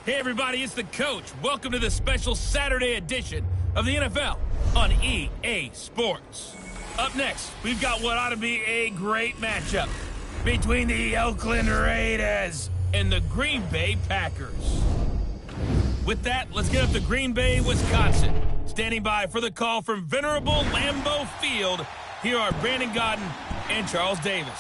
Hey everybody, it's the coach. Welcome to the special Saturday edition of the NFL on EA Sports. Up next, we've got what ought to be a great matchup between the Oakland Raiders and the Green Bay Packers. With that, let's get up to Green Bay, Wisconsin. Standing by for the call from venerable Lambeau Field, here are Brandon Gaudin and Charles Davis.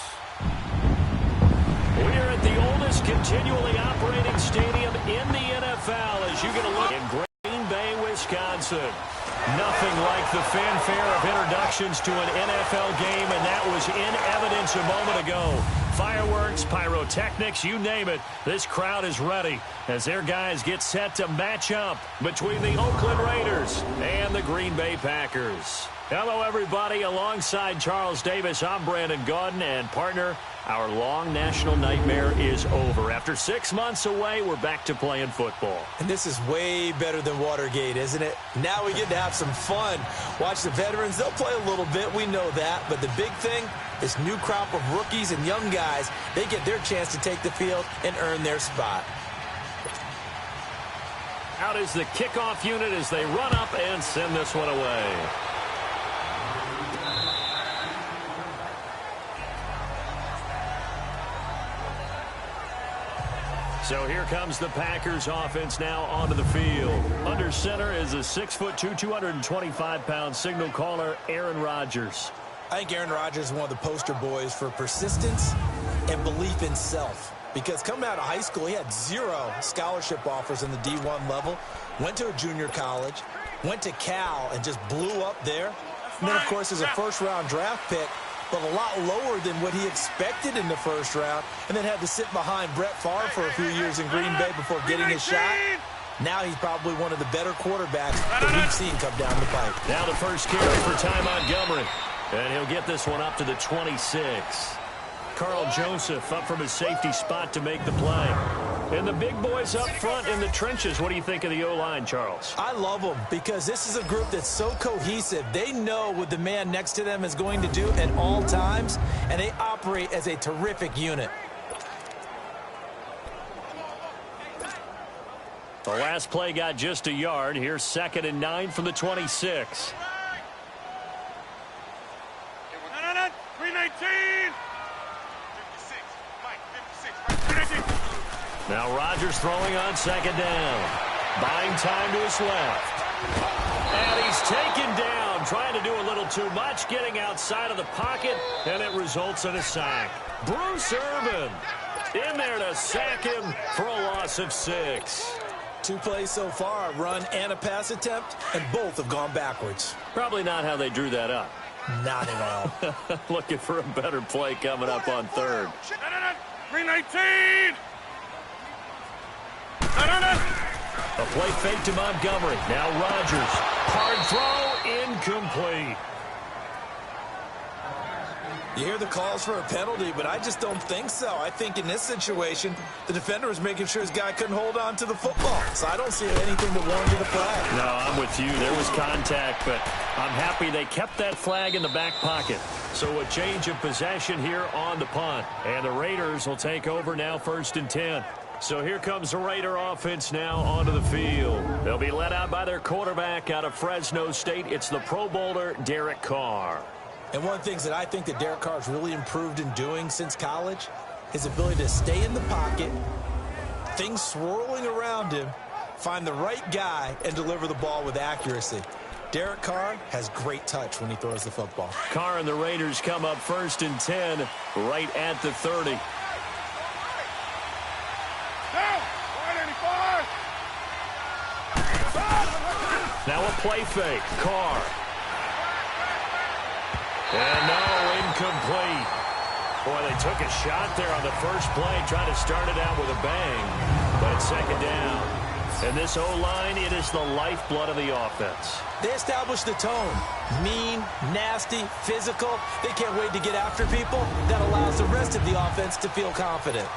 We're at the oldest continually operating stadium in the NFL as you get a look in Green Bay, Wisconsin. Nothing like the fanfare of introductions to an NFL game, and that was in evidence a moment ago. Fireworks, pyrotechnics, you name it. This crowd is ready as their guys get set to match up between the Oakland Raiders and the Green Bay Packers. Hello, everybody. Alongside Charles Davis, I'm Brandon Gaudin, and partner, our long national nightmare is over. After 6 months away, we're back to playing football. And this is way better than Watergate, isn't it? Now we get to have some fun. Watch the veterans. They'll play a little bit. We know that. But the big thing, this new crop of rookies and young guys, they get their chance to take the field and earn their spot. Out is the kickoff unit as they run up and send this one away. So here comes the Packers offense now onto the field. Under center is a 6'2", 225-pound signal caller, Aaron Rodgers. I think Aaron Rodgers is one of the poster boys for persistence and belief in self. Because coming out of high school, he had 0 scholarship offers in the D1 level. Went to a junior college, went to Cal, and just blew up there. And then, of course, as a first-round draft pick, but a lot lower than what he expected in the first round, and then had to sit behind Brett Favre for a few years in Green Bay before getting his shot. Now he's probably one of the better quarterbacks that we've seen come down the pipe. Now the first carry for Ty Montgomery, and he'll get this one up to the 26. Carl Joseph up from his safety spot to make the play. And the big boys up front in the trenches. What do you think of the O-line, Charles? I love them because this is a group that's so cohesive. They know what the man next to them is going to do at all times, and they operate as a terrific unit. The last play got just a yard. Here's 2nd and 9 from the 26. 319. Now Rodgers throwing on 2nd down. Buying time to his left. And he's taken down, trying to do a little too much, getting outside of the pocket, and it results in a sack. Bruce Irvin in there to sack him for a loss of 6. 2 plays so far, a run and a pass attempt, and both have gone backwards. Probably not how they drew that up. Not at all. Looking for a better play coming up on 3rd. 319. A play fake to Montgomery. Now Rodgers. Hard throw, incomplete. You hear the calls for a penalty, but I just don't think so. I think in this situation, the defender was making sure his guy couldn't hold on to the football. So I don't see anything that warranted a flag. No, I'm with you. There was contact, but I'm happy they kept that flag in the back pocket. So a change of possession here on the punt. And the Raiders will take over now 1st and 10. So here comes the Raider offense now onto the field. They'll be led out by their quarterback out of Fresno State. It's the Pro Bowler, Derek Carr. And one of the things that I think that Derek Carr has really improved in doing since college, his ability to stay in the pocket, things swirling around him, find the right guy, and deliver the ball with accuracy. Derek Carr has great touch when he throws the football. Carr and the Raiders come up 1st and 10 right at the 30. Now a play fake. Carr. And no, incomplete. Boy, they took a shot there on the first play, trying to start it out with a bang. But it's 2nd down. And this O-line, it is the lifeblood of the offense. They establish the tone. Mean, nasty, physical. They can't wait to get after people. That allows the rest of the offense to feel confident.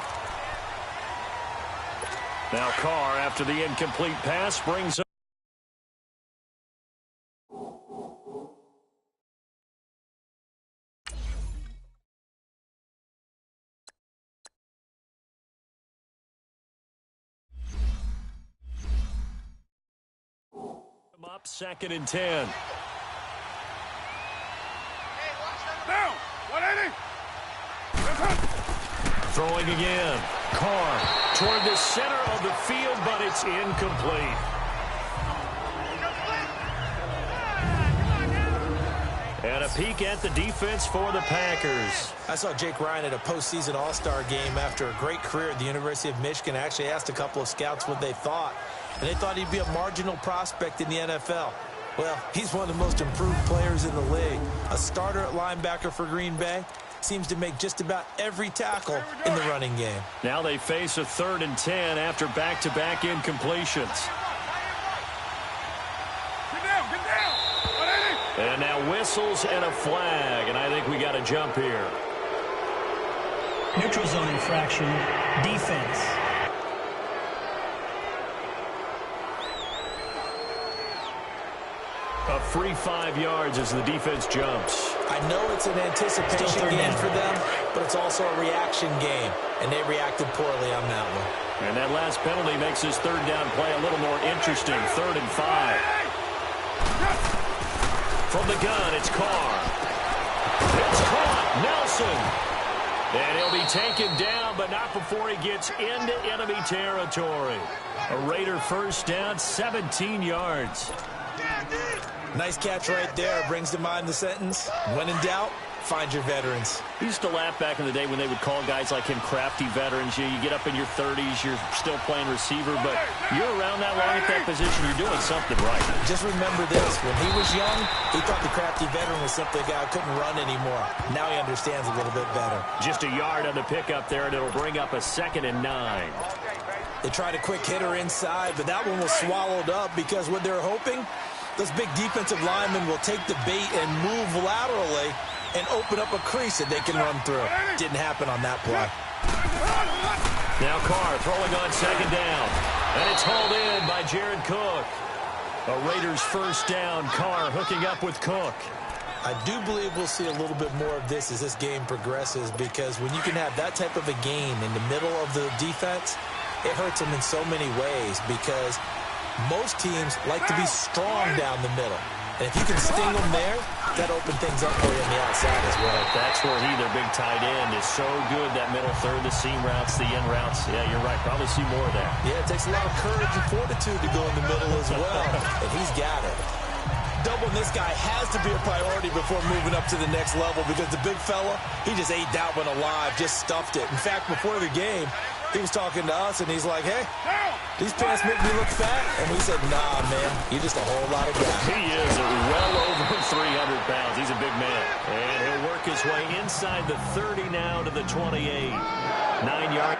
Now Carr, after the incomplete pass, brings up. up 2nd and 10. Down. 180. Throwing again. Carr toward the center of the field, but it's incomplete. And a peek at the defense for the Packers. I saw Jake Ryan at a postseason All-Star game after a great career at the University of Michigan. I actually asked a couple of scouts what they thought, and they thought he'd be a marginal prospect in the NFL. Well, he's one of the most improved players in the league. A starter at linebacker for Green Bay. Seems to make just about every tackle in the running game. Now they face a 3rd and 10 after back-to-back incompletions. Get down. 180. And now whistles and a flag, and I think we got a jump here. Neutral zone infraction, defense. A free 5 yards as the defense jumps. I know it's an anticipation game for them, but it's also a reaction game, and they reacted poorly on that one. And that last penalty makes this 3rd down play a little more interesting. 3rd and 5. From the gun, it's Carr. It's caught. Nelson. And he'll be taken down, but not before he gets into enemy territory. A Raider 1st down, 17 yards. Nice catch right there. Brings to mind the sentence, when in doubt, find your veterans. We used to laugh back in the day when they would call guys like him crafty veterans. You get up in your 30s, you're still playing receiver, but you're around that long at that position, you're doing something right. Just remember this. When he was young, he thought the crafty veteran was simply a guy who couldn't run anymore. Now he understands a little bit better. Just a yard on the pickup there, and it'll bring up a 2nd and 9. They tried a quick hitter inside, but that one was swallowed up because what they're hoping, those big defensive linemen will take the bait and move laterally and open up a crease that they can run through. Didn't happen on that play. Now Carr throwing on 2nd down. And it's hauled in by Jared Cook. A Raiders 1st down. Carr hooking up with Cook. I do believe we'll see a little bit more of this as this game progresses, because when you can have that type of a game in the middle of the defense, it hurts them in so many ways, because most teams like to be strong down the middle. And if you can sting them there, that opens things up for you on the outside as well. That's where their big tight end, is so good, that middle third, the seam routes, the in routes. Yeah, you're right. Probably see more of that. Yeah, it takes a lot of courage and fortitude to go in the middle as well. And he's got it. Doubling this guy has to be a priority before moving up to the next level, because the big fella, he just ate that one alive, just stuffed it. In fact, before the game, he was talking to us, and he's like, hey, these pants make me look fat. And we said, nah, man, you're just a whole lot of guy. He is well over 300 pounds. He's a big man. And he'll work his way inside the 30 now to the 28. 9 yards.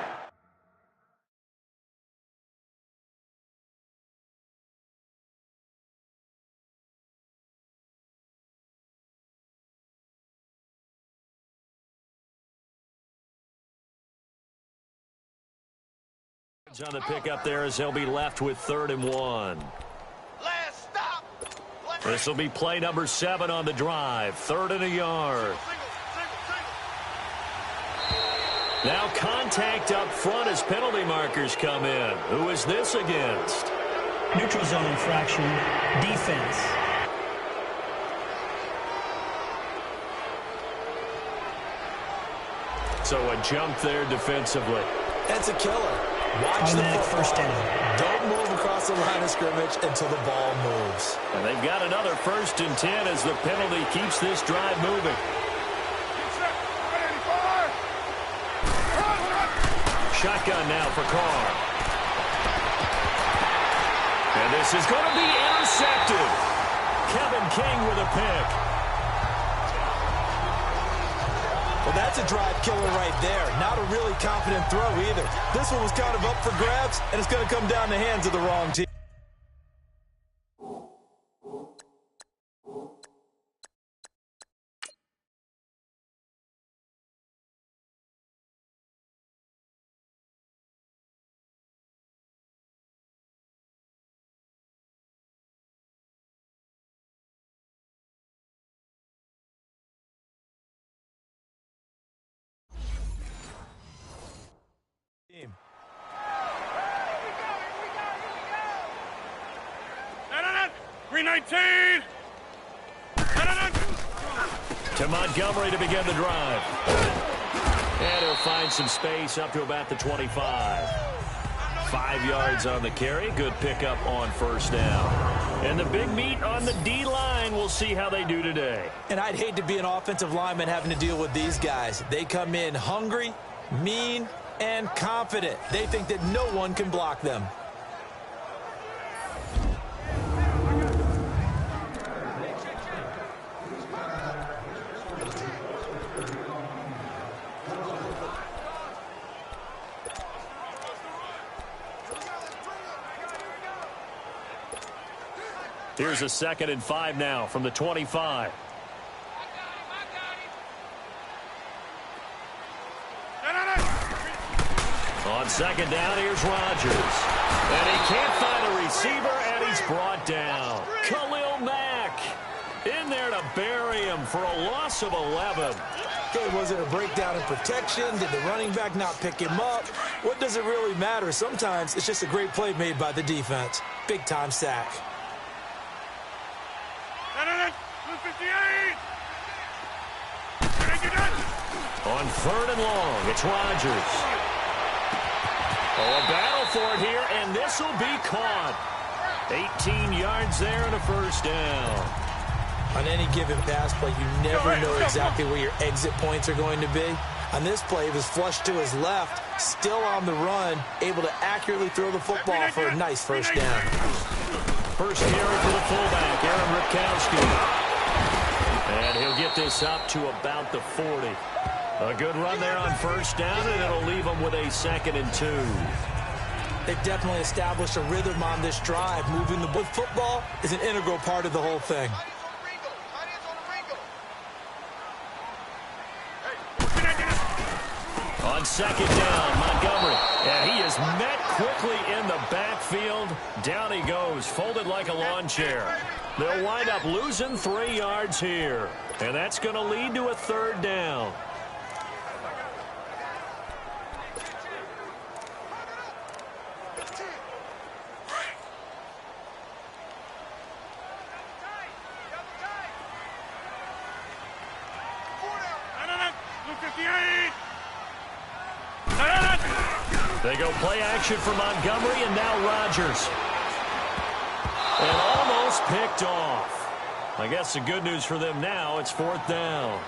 On the pickup there, as they'll be left with 3rd and 1. This will be play number 7 on the drive. 3rd and a yard. Now contact up front as penalty markers come in. Who is this against? Neutral zone infraction, defense. So a jump there defensively. That's a killer. Watch the football. 1st down. Don't move across the line of scrimmage until the ball moves. And they've got another 1st and 10 as the penalty keeps this drive moving. Shotgun now for Carr. And this is going to be intercepted. Kevin King with a pick. Well, that's a drive killer right there. Not a really confident throw either. This one was kind of up for grabs, and it's going to come down the hands of the wrong team. 319. To Montgomery to begin the drive. And he'll find some space up to about the 25. 5 yards on the carry. Good pickup on first down. And the big meat on the D-line. We'll see how they do today. And I'd hate to be an offensive lineman having to deal with these guys. They come in hungry, mean, and confident. They think that no one can block them. Here's a 2nd and 5 now from the 25. On 2nd down, here's Rodgers. And he can't find a receiver, and he's brought down. Khalil Mack in there to bury him for a loss of 11. Okay, was it a breakdown in protection? Did the running back not pick him up? What does it really matter? Sometimes it's just a great play made by the defense. Big-time sack. 258. On 3rd and long, it's Rodgers. Oh, a battle for it here, and this will be caught. 18 yards there and a first down. On any given pass play, you never know exactly where your exit points are going to be. On this play, it was flushed to his left, still on the run, able to accurately throw the football for a nice first down. First carry for the fullback, Aaron Ripkowski. And he'll get this up to about the 40. A good run there on first down, and it'll leave him with a 2nd and 2. They've definitely established a rhythm on this drive. Moving the football is an integral part of the whole thing. On 2nd down, Montgomery. And he is met quickly in the backfield. Down he goes, folded like a lawn chair. They'll wind up losing 3 yards here. And that's going to lead to a 3rd down. They go play action for Montgomery, and now Rodgers. And almost picked off. I guess the good news for them now, it's 4th down.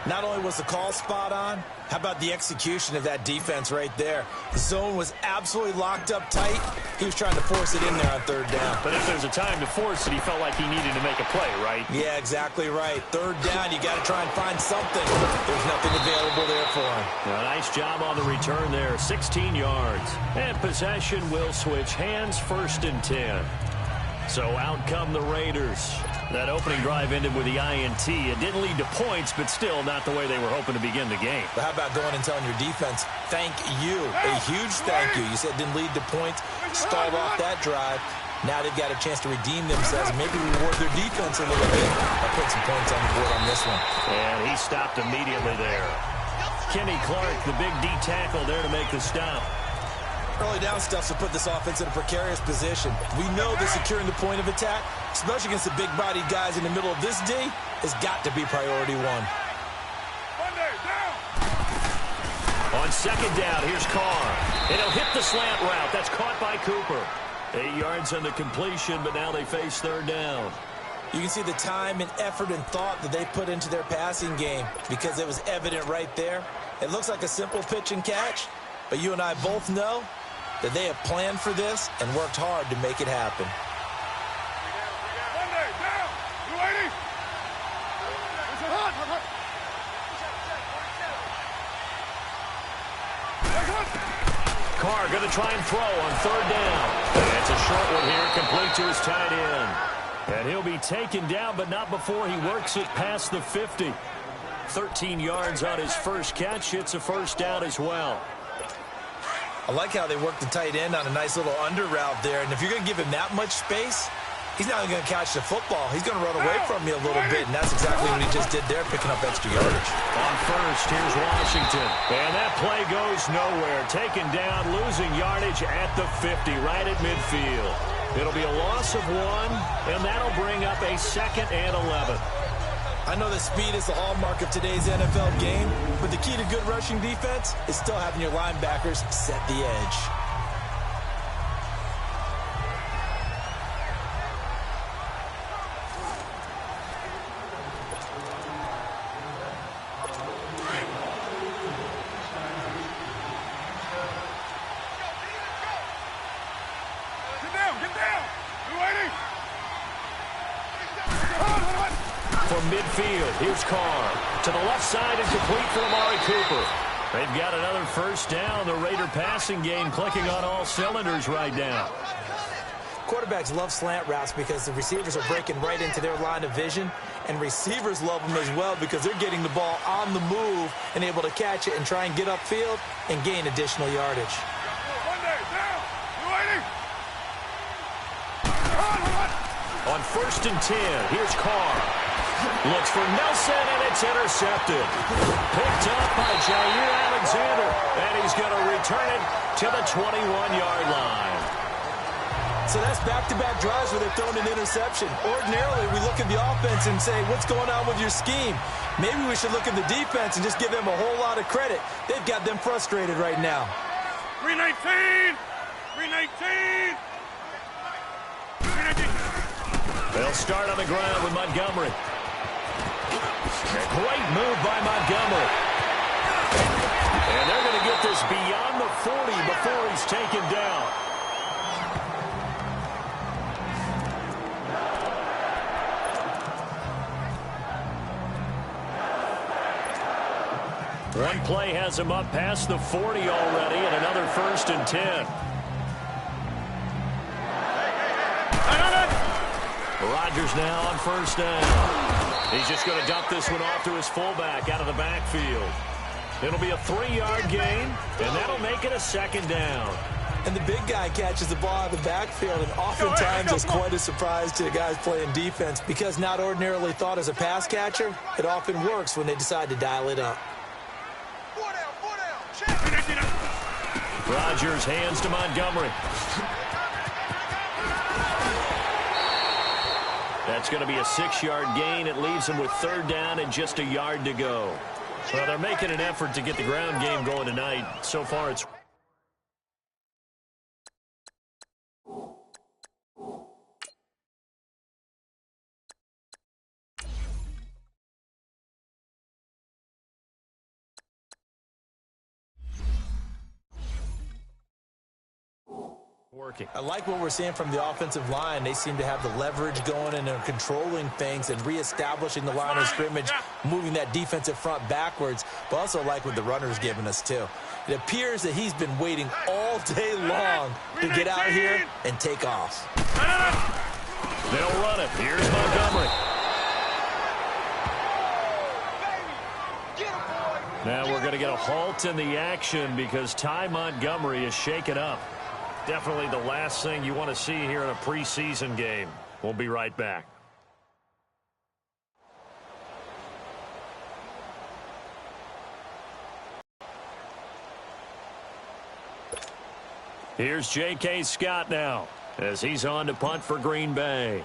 Not only was the call spot on, how about the execution of that defense right there? The zone was absolutely locked up tight. He was trying to force it in there on 3rd down. But if there's a time to force it, he felt like he needed to make a play, right? Yeah, exactly right. 3rd down, you got to try and find something. There's nothing available there for him. A nice job on the return there, 16 yards. And possession will switch hands, 1st and 10. So out come the Raiders. That opening drive ended with the INT. It didn't lead to points, but still not the way they were hoping to begin the game. But how about going and telling your defense, thank you, a huge thank you. You said it didn't lead to points, stalled off that drive. Now they've got a chance to redeem themselves, maybe reward their defense a little bit by putting some points on the board on this one. And he stopped immediately there. Kenny Clark, the big D tackle there to make the stop. Early down stuff to put this offense in a precarious position. We know that securing the point of attack, especially against the big-bodied guys in the middle of this D, has got to be priority one. On 2nd down, here's Carr. And he'll hit the slant route. That's caught by Cooper. 8 yards on the completion, but now they face 3rd down. You can see the time and effort and thought that they put into their passing game because it was evident right there. It looks like a simple pitch and catch, but you and I both know that they have planned for this and worked hard to make it happen. Carr going to try and throw on 3rd down. And it's a short one here, complete to his tight end. And he'll be taken down, but not before he works it past the 50. 13 yards on his first catch. It's a 1st down as well. I like how they work the tight end on a nice little under route there. And if you're going to give him that much space, He's not going to catch the football. He's going to run away from you a little bit, and that's exactly what he just did there, picking up extra yardage. On first, here's Washington. And that play goes nowhere. Taken down, losing yardage at the 50, right at midfield. It'll be a loss of 1, and that'll bring up a 2nd and 11. I know that speed is the hallmark of today's NFL game, but the key to good rushing defense is still having your linebackers set the edge. From midfield, here's Carr. To the left side and complete for Amari Cooper. They've got another first down. The Raider passing game clicking on all cylinders right now. Quarterbacks love slant routes because the receivers are breaking right into their line of vision, and receivers love them as well because they're getting the ball on the move and able to catch it and try and get upfield and gain additional yardage. On first and 10, here's Carr. Looks for Nelson, and it's intercepted. Picked up by Jair Alexander, and he's going to return it to the 21-yard line. So that's back-to-back drives where they've thrown an interception. Ordinarily, we look at the offense and say, what's going on with your scheme? Maybe we should look at the defense and just give them a whole lot of credit. They've got them frustrated right now. 319! 319! 319! They'll start on the ground with Montgomery. A great move by Montgomery. And they're going to get this beyond the 40 before he's taken down. One play has him up past the 40 already, and another first and 10. Rodgers now on first down. He's just going to dump this one off to his fullback out of the backfield. It'll be a 3-yard gain, and that'll make it a 2nd down. And the big guy catches the ball out of the backfield, and oftentimes it's quite a surprise to the guys playing defense because not ordinarily thought as a pass catcher, it often works when they decide to dial it up. Rodgers hands to Montgomery. That's going to be a 6-yard gain. It leaves them with 3rd down and just a yard to go. Well, they're making an effort to get the ground game going tonight. So far, it's... working. I like what we're seeing from the offensive line. They seem to have the leverage going and are controlling things and reestablishing the line of scrimmage, moving that defensive front backwards, but also like what the runner's giving us too. It appears that he's been waiting all day long to get out here and take off. They'll run it. Here's Montgomery. Now we're going to get a halt in the action because Ty Montgomery is shaken up. Definitely the last thing you want to see here in a preseason game. We'll be right back. Here's J.K. Scott now as he's on to punt for Green Bay.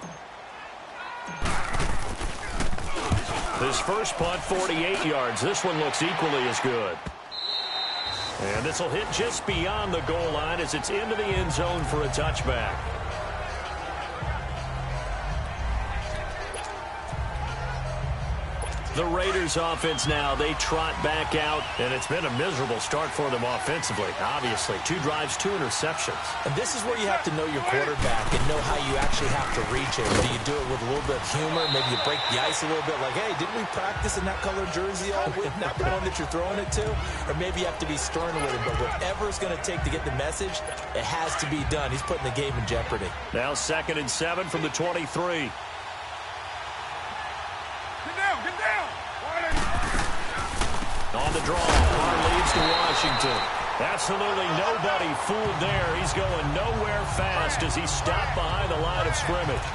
This first punt, 48 yards. This one looks equally as good. And this will hit just beyond the goal line as it's into the end zone for a touchback. The Raiders offense now, they trot back out, and it's been a miserable start for them offensively. Obviously, 2 drives, 2 interceptions. And this is where you have to know your quarterback and know how you actually have to reach it. Do you do it with a little bit of humor? Maybe you break the ice a little bit like, hey, didn't we practice in that color jersey all week? Not the one that you're throwing it to. Or maybe you have to be stern with it. But whatever it's going to take to get the message, it has to be done. He's putting the game in jeopardy. Now 2nd and 7 from the 23. On the draw, Carr leads to Washington. Absolutely nobody fooled there. He's going nowhere fast as he stopped behind the line of scrimmage.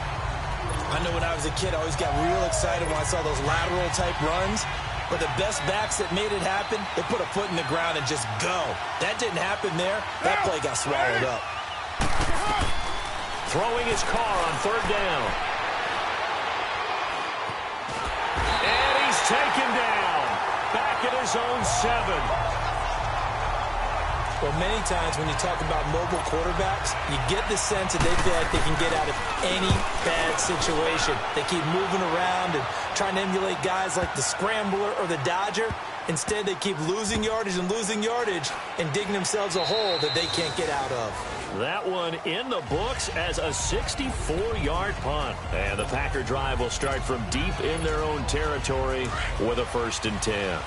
I know when I was a kid, I always got real excited when I saw those lateral type runs. But the best backs that made it happen, they put a foot in the ground and just go. That didn't happen there. That play got swallowed up. Throwing his car on third down. And he's taken down. Back at his own 7. Well, many times when you talk about mobile quarterbacks, you get the sense that they feel like they can get out of any bad situation. They keep moving around and trying to emulate guys like the Scrambler or the Dodger. Instead, they keep losing yardage and digging themselves a hole that they can't get out of. That one in the books as a 64-yard punt. And the Packer drive will start from deep in their own territory with a 1st and 10.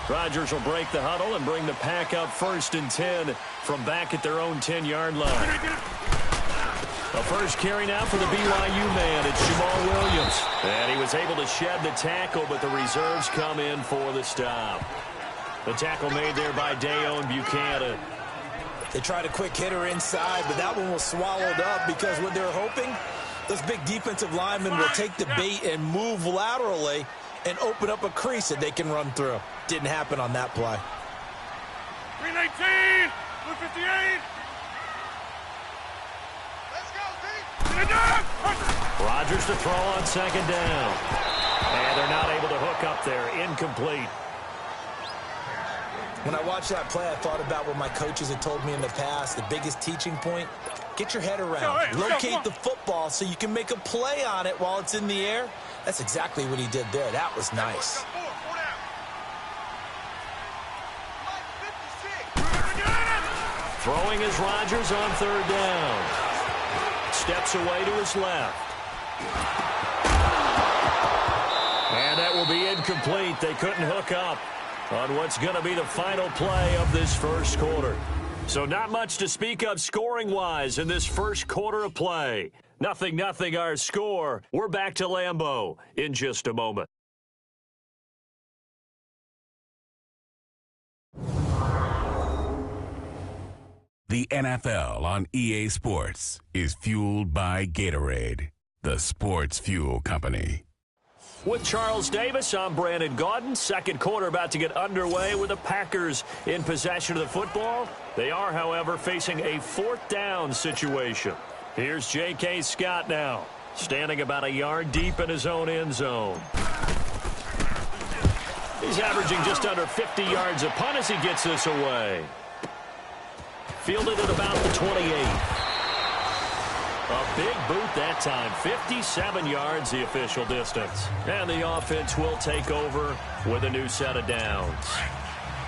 Rodgers will break the huddle and bring the Pack up 1st and 10 from back at their own 10-yard line. The first carry now for the BYU man. It's Jamal Williams. And he was able to shed the tackle, but the reserves come in for the stop. The tackle made there by Dayon Buchanan. They tried a quick hitter inside, but that one was swallowed up because what they're hoping, those big defensive linemen will take the bait and move laterally and open up a crease that they can run through. Didn't happen on that play. 319, 158. Let's go, Rodgers to throw on 2nd down. And they're not able to hook up there. Incomplete. When I watched that play, I thought about what my coaches had told me in the past. The biggest teaching point, get your head around. Locate the football so you can make a play on it while it's in the air. That's exactly what he did there. That was nice. Throwing is Rodgers on 3rd down. Steps away to his left. And that will be incomplete. They couldn't hook up on what's going to be the final play of this first quarter. So not much to speak of scoring-wise in this first quarter of play. 0-0 our score. We're back to Lambeau in just a moment. The NFL on EA Sports is fueled by Gatorade, the sports fuel company. With Charles Davis, I'm Brandon Gaudin. Second quarter about to get underway with the Packers in possession of the football. They are, however, facing a 4th down situation. Here's J.K. Scott now, standing about a yard deep in his own end zone. He's averaging just under 50 yards a punt as he gets this away. Fielded at about the 28. A big boot that time. 57 yards the official distance. And the offense will take over with a new set of downs.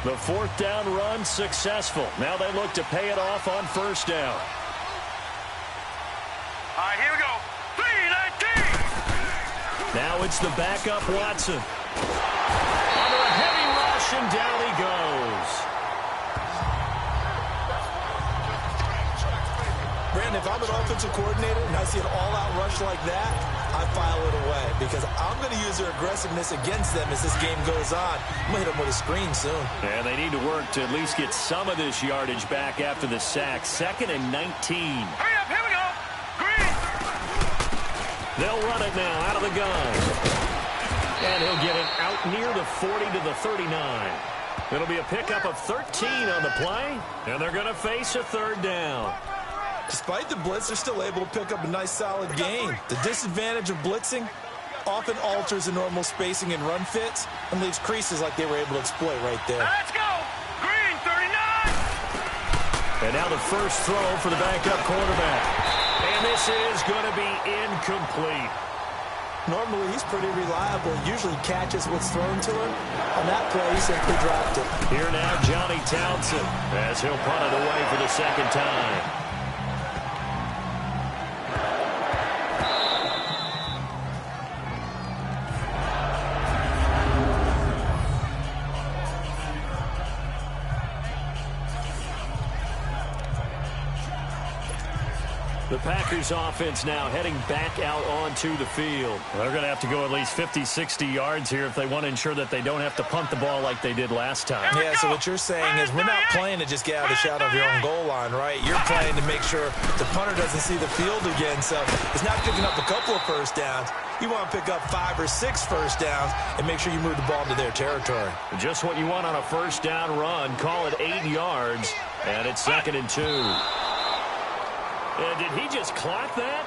The 4th down run successful. Now they look to pay it off on 1st down. All right, here we go. 319. Now it's the backup Watson. Under a heavy rush, and down he goes. Brandon, if I'm an offensive coordinator and I see an all-out rush like that, I file it away because I'm going to use their aggressiveness against them as this game goes on. I'm going to hit them with a screen soon. And they need to work to at least get some of this yardage back after the sack. 2nd and 19. Hurry up, here we go. Green. They'll run it now out of the gun. And he'll get it out near the 40 to the 39. It'll be a pickup of 13 on the play. And they're going to face a 3rd down. Despite the blitz, they're still able to pick up a nice, solid gain. The disadvantage of blitzing often alters the normal spacing and run fits and leaves creases like they were able to exploit right there. Let's go. Green, 39. And now the first throw for the backup quarterback. And this is going to be incomplete. Normally, he's pretty reliable. Usually catches what's thrown to him. On that play, he simply dropped it. Here now, Johnny Townsend, as he'll punt it away for the 2nd time. The Packers offense now heading back out onto the field. They're going to have to go at least 50, 60 yards here if they want to ensure that they don't have to punt the ball like they did last time. Yeah, so what you're saying is we're not playing to just get out of the shadow of your own goal line, right? You're playing to make sure the punter doesn't see the field again. So it's not picking up a couple of first downs. You want to pick up 5 or 6 first downs and make sure you move the ball into their territory. Just what you want on a first down run. Call it 8 yards, and it's 2nd and 2. And did he just clock that?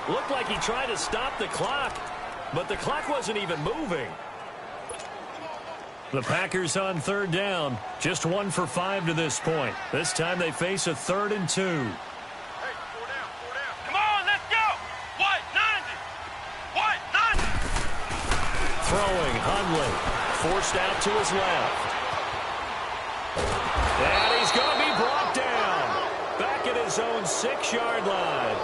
Looked like he tried to stop the clock, but the clock wasn't even moving. The Packers on 3rd down. Just 1 for 5 to this point. This time they face a 3rd and 2. Hey, 4 down, 4 down. Come on, let's go. What? 90. What? 90. Throwing, Hundley. Forced out to his left. And he's going to be brought down. Back at his own 6-yard line.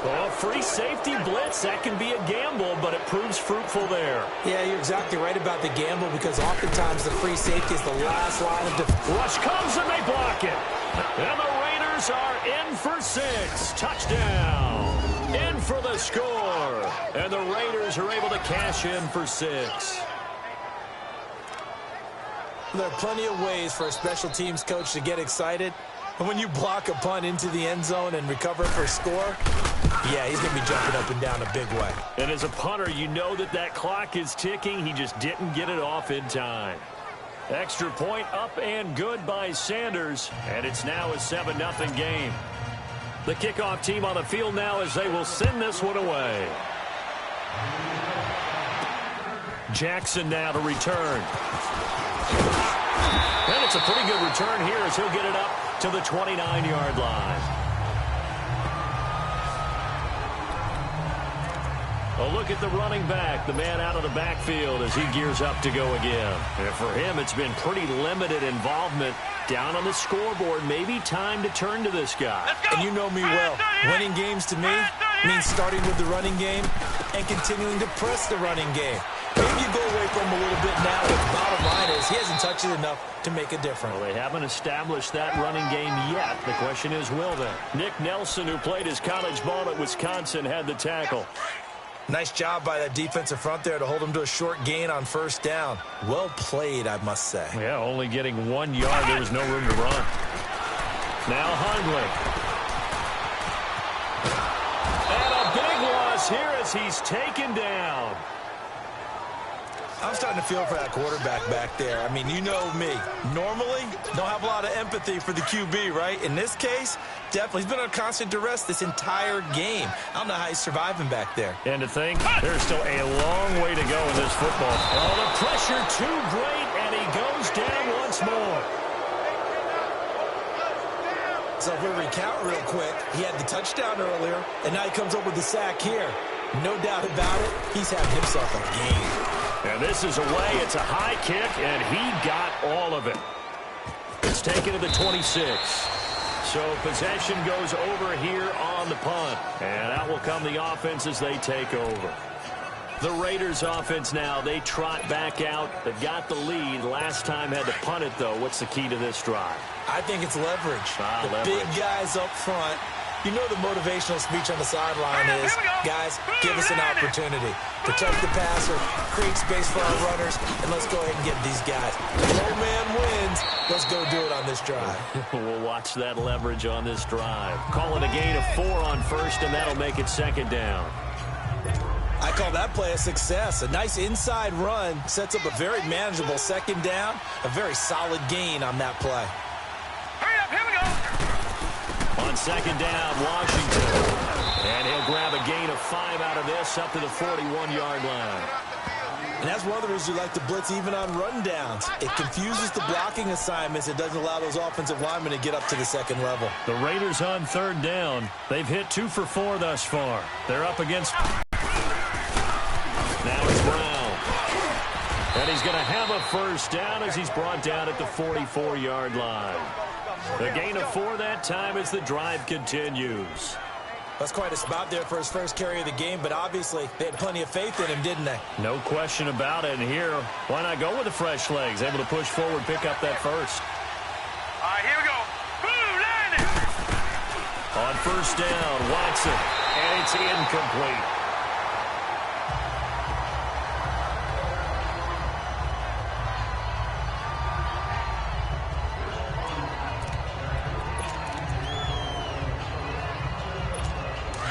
Oh, free safety blitz. That can be a gamble, but it proves fruitful there. Yeah, you're exactly right about the gamble because oftentimes the free safety is the last line of defense. Rush comes and they block it. And the Raiders are in for 6. Touchdown. In for the score. And the Raiders are able to cash in for 6. There are plenty of ways for a special teams coach to get excited. And when you block a punt into the end zone and recover for a score, yeah, he's going to be jumping up and down a big way. And as a punter, you know that that clock is ticking. He just didn't get it off in time. Extra point up and good by Sanders. And it's now a 7-0 game. The kickoff team on the field now as they will send this one away. Jackson now to return. And it's a pretty good return here as he'll get it up to the 29-yard line. A look at the running back, the man out of the backfield as he gears up to go again. And for him, it's been pretty limited involvement down on the scoreboard. Maybe time to turn to this guy. And you know me well. Winning games to me means starting with the running game and continuing to press the running game. Maybe you go away from him a little bit now, but the bottom line is he hasn't touched it enough to make a difference. Well, they haven't established that running game yet. The question is, will they? Nick Nelson, who played his college ball at Wisconsin, had the tackle. Nice job by that defensive front there to hold him to a short gain on first down. Well played, I must say. Yeah, only getting 1 yard. There was no room to run. Now Hundley. And a big loss here as he's taken down. I'm starting to feel for that quarterback back there. I mean, you know me. Normally, don't have a lot of empathy for the QB, right? In this case, definitely. He's been under constant duress this entire game. I don't know how he's surviving back there. And to think, there's still a long way to go in this football. Oh, the pressure too great, and he goes down once more. So if we recount real quick, he had the touchdown earlier, and now he comes up with the sack here. No doubt about it, he's having himself a game. And this is away. It's a high kick, and he got all of it. It's taken to the 26. So possession goes over here on the punt. And out will come the offense as they take over. The Raiders offense now, they trot back out. They've got the lead. Last time had to punt it, though. What's the key to this drive? I think it's leverage. Leverage. Big guys up front. You know the motivational speech on the sideline is, guys, give us an opportunity. Protect the passer, create space for our runners, and let's go ahead and get these guys. Low man wins. Let's go do it on this drive. We'll watch that leverage on this drive. Call it a gain of 4 on first, and that'll make it 2nd down. I call that play a success. A nice inside run sets up a very manageable 2nd down, a very solid gain on that play. Hurry up, here we go. On 2nd down, Washington. And he'll grab a gain of 5 out of this up to the 41-yard line. And that's one of the reasons you like to blitz even on rundowns. It confuses the blocking assignments. It doesn't allow those offensive linemen to get up to the 2nd level. The Raiders on 3rd down. They've hit 2 for 4 thus far. They're up against... Now it's Brown. And he's going to have a first down as he's brought down at the 44-yard line. The gain of 4 that time as the drive continues. That's quite a spot there for his first carry of the game, but obviously they had plenty of faith in him, didn't they? No question about it. And here, why not go with the fresh legs? Able to push forward, pick up that first. All right, here we go. Boom, landing. On first down, Watson, and it's incomplete.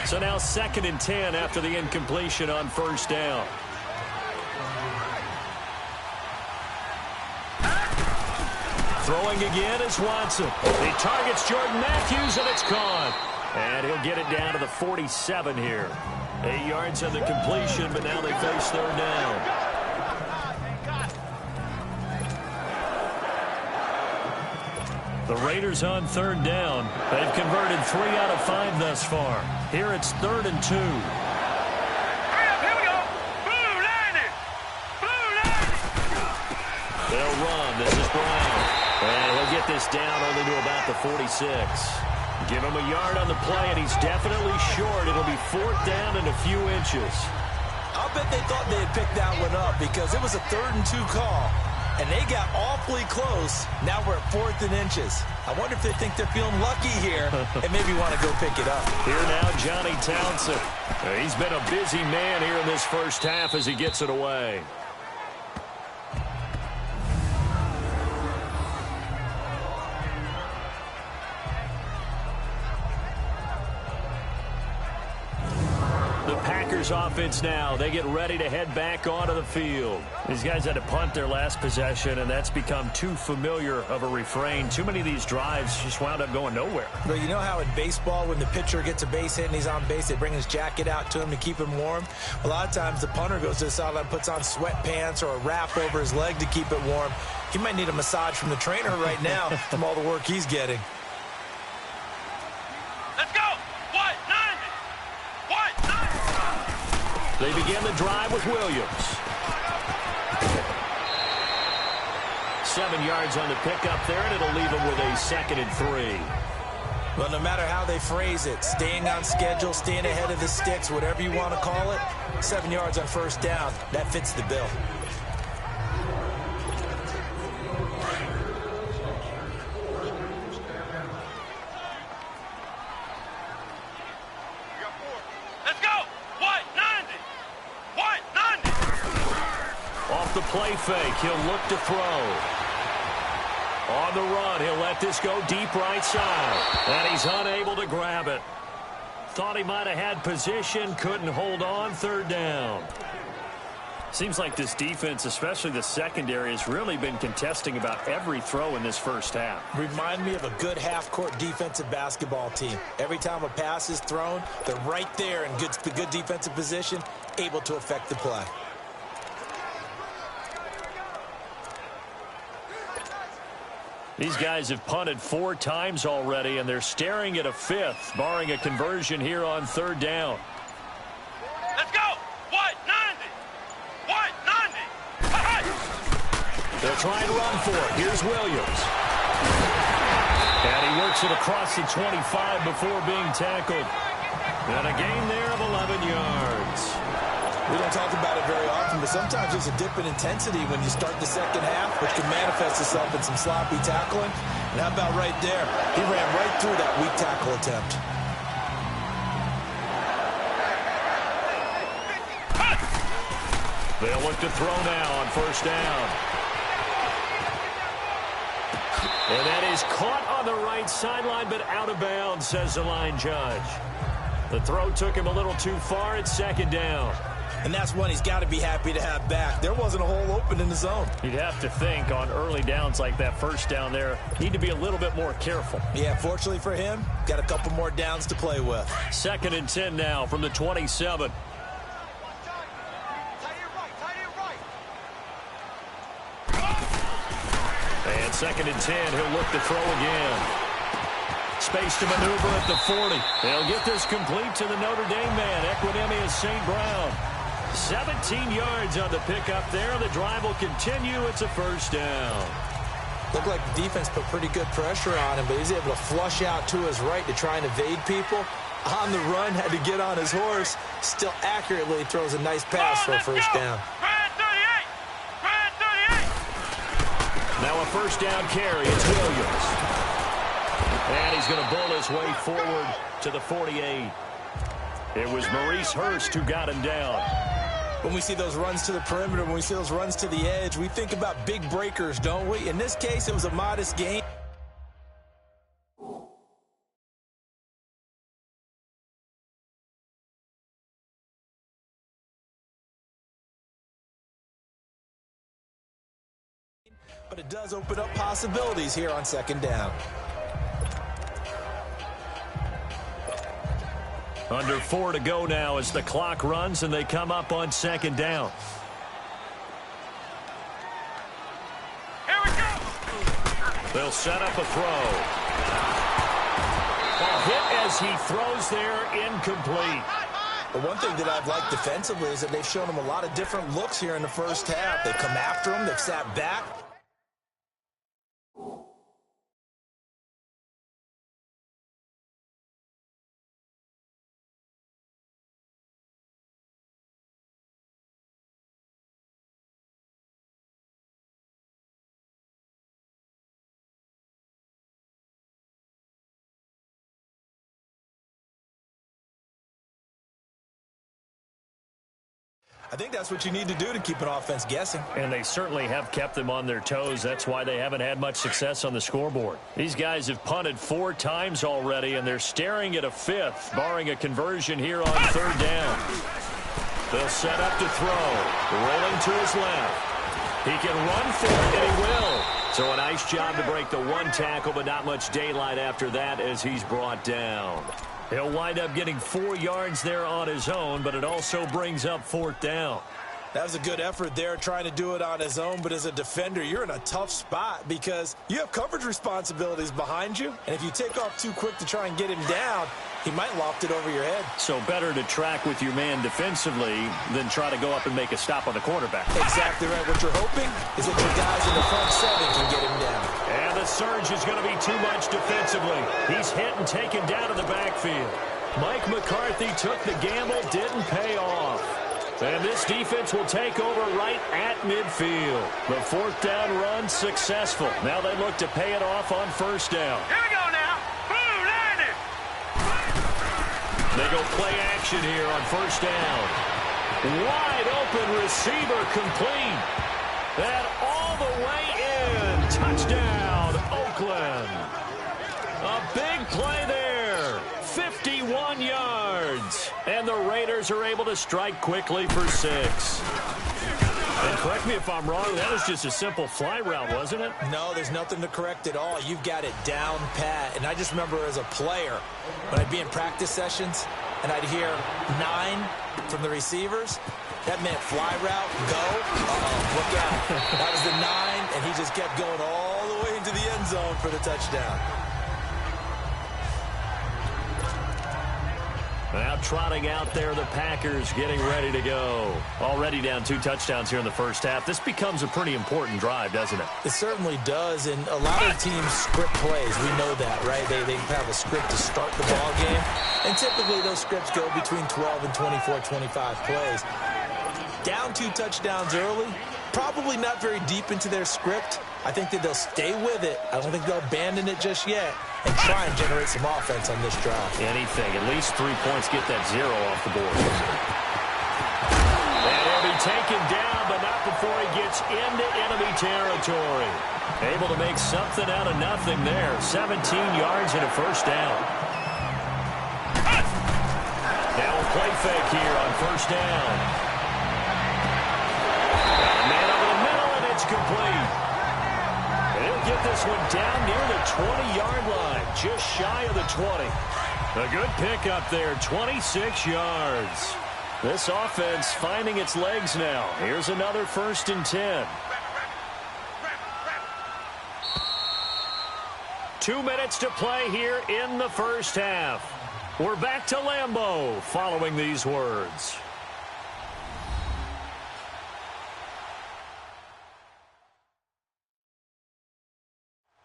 So now 2nd and 10 after the incompletion on first down. Throwing again is Watson. He targets Jordan Matthews, and it's caught. And he'll get it down to the 47 here. 8 yards on the completion, but now they face third down. The Raiders on third down. They've converted 3 out of 5 thus far. Here it's 3rd and 2. Here we go. Blue 90. Blue 90. They'll run. This is Brown. And he'll get this down only to about the 46. Give him a yard on the play, and he's definitely short. It'll be 4th down and a few inches. I'll bet they thought they had picked that one up because it was a 3rd and 2 call. And they got awfully close. Now we're at 4th and inches. I wonder if they think they're feeling lucky here and maybe want to go pick it up. Here now, Johnny Townsend. He's been a busy man here in this first half as he gets it away. Offense now. They get ready to head back onto the field. These guys had to punt their last possession, and that's become too familiar of a refrain. Too many of these drives just wound up going nowhere. Well, you know how in baseball, when the pitcher gets a base hit and he's on base, they bring his jacket out to him to keep him warm? A lot of times the punter goes to the sideline, puts on sweatpants or a wrap over his leg to keep it warm. He might need a massage from the trainer right now from all the work he's getting. Let's go. What? 90. What? 90. They begin the drive with Williams. 7 yards on the pickup there, and it'll leave them with a 2nd and 3. Well, no matter how they phrase it, staying on schedule, staying ahead of the sticks, whatever you want to call it, 7 yards on first down, that fits the bill. The play fake, he'll look to throw. On the run, he'll let this go deep right side. And he's unable to grab it. Thought he might have had position, couldn't hold on, 3rd down. Seems like this defense, especially the secondary, has really been contesting about every throw in this first half. Remind me of a good half-court defensive basketball team. Every time a pass is thrown, they're right there in good defensive position, able to affect the play. These guys have punted 4 times already, and they're staring at a 5th, barring a conversion here on 3rd down. Let's go! What? 90! What? 90! They'll try and run for it. Here's Williams. And he works it across the 25 before being tackled. And a gain there of 11 yards. We don't talk about it very often, but sometimes there's a dip in intensity when you start the second half, which can manifest itself in some sloppy tackling. And how about right there? He ran right through that weak tackle attempt. They'll look to throw now on first down. And that is caught on the right sideline, but out of bounds, says the line judge. The throw took him a little too far. It's 2nd down. And that's one he's got to be happy to have back. There wasn't a hole open in the zone. You'd have to think on early downs like that first down there, need to be a little bit more careful. Yeah, fortunately for him, got a couple more downs to play with. 2nd and 10 now from the 27. And 2nd and 10, he'll look to throw again. Space to maneuver at the 40. They'll get this complete to the Notre Dame man, Equinemius St. Brown. 17 yards on the pickup there. The drive will continue. It's a first down. Looked like the defense put pretty good pressure on him, but he's able to flush out to his right to try and evade people. On the run, had to get on his horse. Still accurately throws a nice pass for a first down. Now a first down carry. It's Williams. And he's going to bull his way forward to the 48. It was Maurice Hurst who got him down. When we see those runs to the perimeter, when we see those runs to the edge, we think about big breakers, don't we? In this case, it was a modest gain. But it does open up possibilities here on second down. Under 4 to go now as the clock runs and they come up on second down. Here we go. They'll set up a throw. A hit as he throws there, incomplete. The one thing that I've liked defensively is that they've shown him a lot of different looks here in the first half. They've come after him. They've sat back. I think that's what you need to do to keep an offense guessing. And they certainly have kept them on their toes. That's why they haven't had much success on the scoreboard. These guys have punted 4 times already, and they're staring at a 5th, barring a conversion here on third down. They'll set up to throw. Rolling to his left. He can run for it, and he will. So a nice job to break the 1 tackle, but not much daylight after that as he's brought down. He'll wind up getting 4 yards there on his own, but it also brings up 4th down. That was a good effort there, trying to do it on his own, but as a defender, you're in a tough spot because you have coverage responsibilities behind you, and if you take off too quick to try and get him down, he might loft it over your head. So better to track with your man defensively than try to go up and make a stop on the quarterback. Exactly right. What you're hoping is that your guys in the front 7 can get him down. And the surge is going to be too much defensively. He's hit and taken down in the backfield. Mike McCarthy took the gamble, didn't pay off. And this defense will take over right at midfield. The 4th down run successful. Now they look to pay it off on first down. Here we go now. Boom, landed. They go play action here on first down. Wide open receiver complete. And all the way in. Touchdown, Oakland. A big play there. 51 yards. And the Raiders are able to strike quickly for 6. And correct me if I'm wrong, that was just a simple fly route, wasn't it? No, there's nothing to correct at all. You've got it down pat. And I just remember as a player, when I'd be in practice sessions, and I'd hear 9 from the receivers, that meant fly route, go. Look out. That was the 9, and he just kept going all the way into the end zone for the touchdown. Now trotting out there, the Packers getting ready to go. Already down 2 touchdowns here in the first half. This becomes a pretty important drive, doesn't it? It certainly does, and a lot of teams script plays. We know that, right? They have a script to start the ball game, and typically those scripts go between 12 and 24, 25 plays. Down 2 touchdowns early, probably not very deep into their script. I think that they'll stay with it. I don't think they'll abandon it just yet and try and generate some offense on this drive. Anything. At least 3 points get that 0 off the board. And he'll be taken down, but not before he gets into enemy territory. Able to make something out of nothing there. 17 yards and a first down. Now a play fake here on first down. Man over the middle, and it's complete. He'll get this one down near the 20-yard line, just shy of the 20. A good pickup there, 26 yards. This offense finding its legs now. Here's another 1st and 10. 2 minutes to play here in the first half. We're back to Lambeau following these words.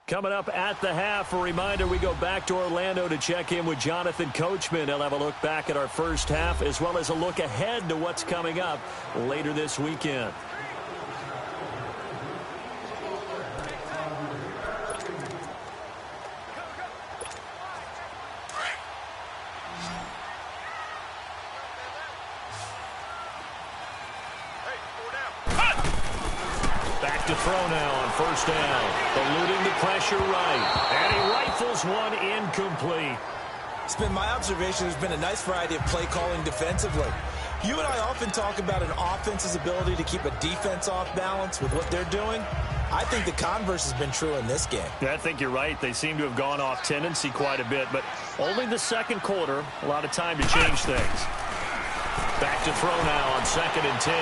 Coming up at the half, a reminder, we go back to Orlando to check in with Jonathan Coachman. He'll have a look back at our first half as well as a look ahead to what's coming up later this weekend. left to throw now on first down. Eluding the pressure right. And he rifles one incomplete. It's been my observation there's been a nice variety of play calling defensively. You and I often talk about an offense's ability to keep a defense off balance with what they're doing. I think the converse has been true in this game. Yeah, I think you're right. They seem to have gone off tendency quite a bit, but only the second quarter, a lot of time to change things. Back to throw now on 2nd and 10.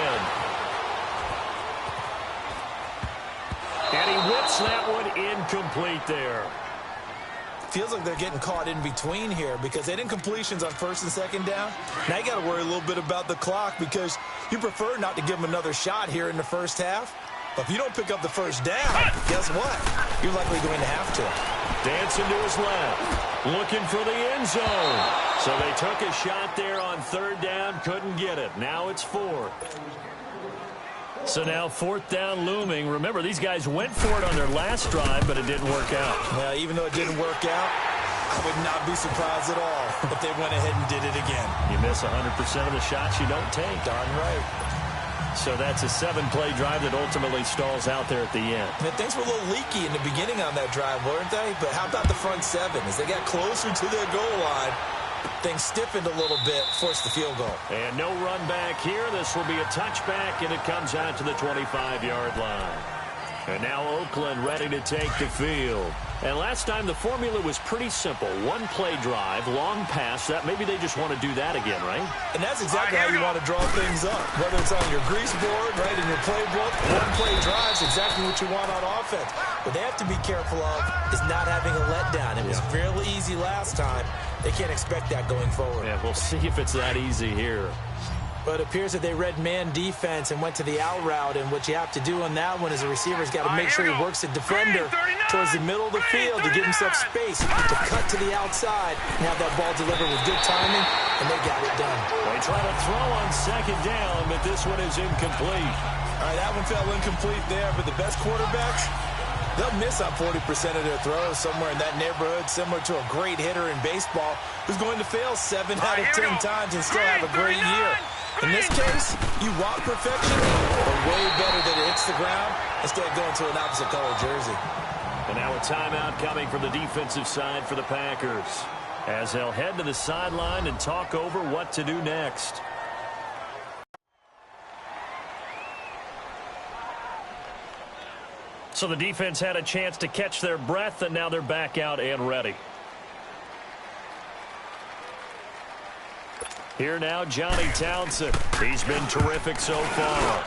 And he whips that one incomplete there. Feels like they're getting caught in between here because they didn't completions on 1st and 2nd down. Now you got to worry a little bit about the clock because you prefer not to give them another shot here in the first half. But if you don't pick up the first down, guess what? You're likely going to have to. Dancing to his left. Looking for the end zone. So they took a shot there on 3rd down. Couldn't get it. Now it's 4th. So now 4th down looming. Remember, these guys went for it on their last drive, but it didn't work out. Yeah, even though it didn't work out, I would not be surprised at all if they went ahead and did it again. You miss 100% of the shots you don't take. Darn right. So that's a 7-play drive that ultimately stalls out there at the end. And things were a little leaky in the beginning on that drive, weren't they? But how about the front 7? As they got closer to their goal line, things stiffened a little bit, forced the field goal. And no run back here. This will be a touchback, and it comes out to the 25-yard line. And now Oakland ready to take the field. And last time the formula was pretty simple. 1-play drive, long pass. That maybe they just want to do that again, right? And that's exactly how you want to draw things up. Whether it's on your grease board, right, in your playbook, 1-play drive is exactly what you want on offense. What they have to be careful of is not having a letdown. It was real easy last time. They can't expect that going forward. Yeah, we'll see if it's that easy here. But it appears that they read man defense and went to the out route. And what you have to do on that one is the receiver's got to make sure he works the defender towards the middle of the field to give himself space to cut to the outside and have that ball delivered with good timing, and they got it done. They try to throw on 2nd down, but this one is incomplete. All right, that one fell incomplete there, but the best quarterbacks, they'll miss on 40% of their throws somewhere in that neighborhood, similar to a great hitter in baseball who's going to fail 7 out of 10 times and still have a great year. In this case, you want perfection, but way better that it hits the ground instead of going to an opposite color jersey. And now a timeout coming from the defensive side for the Packers as they'll head to the sideline and talk over what to do next. So the defense had a chance to catch their breath, and now they're back out and ready. Here now, Johnny Townsend. He's been terrific so far.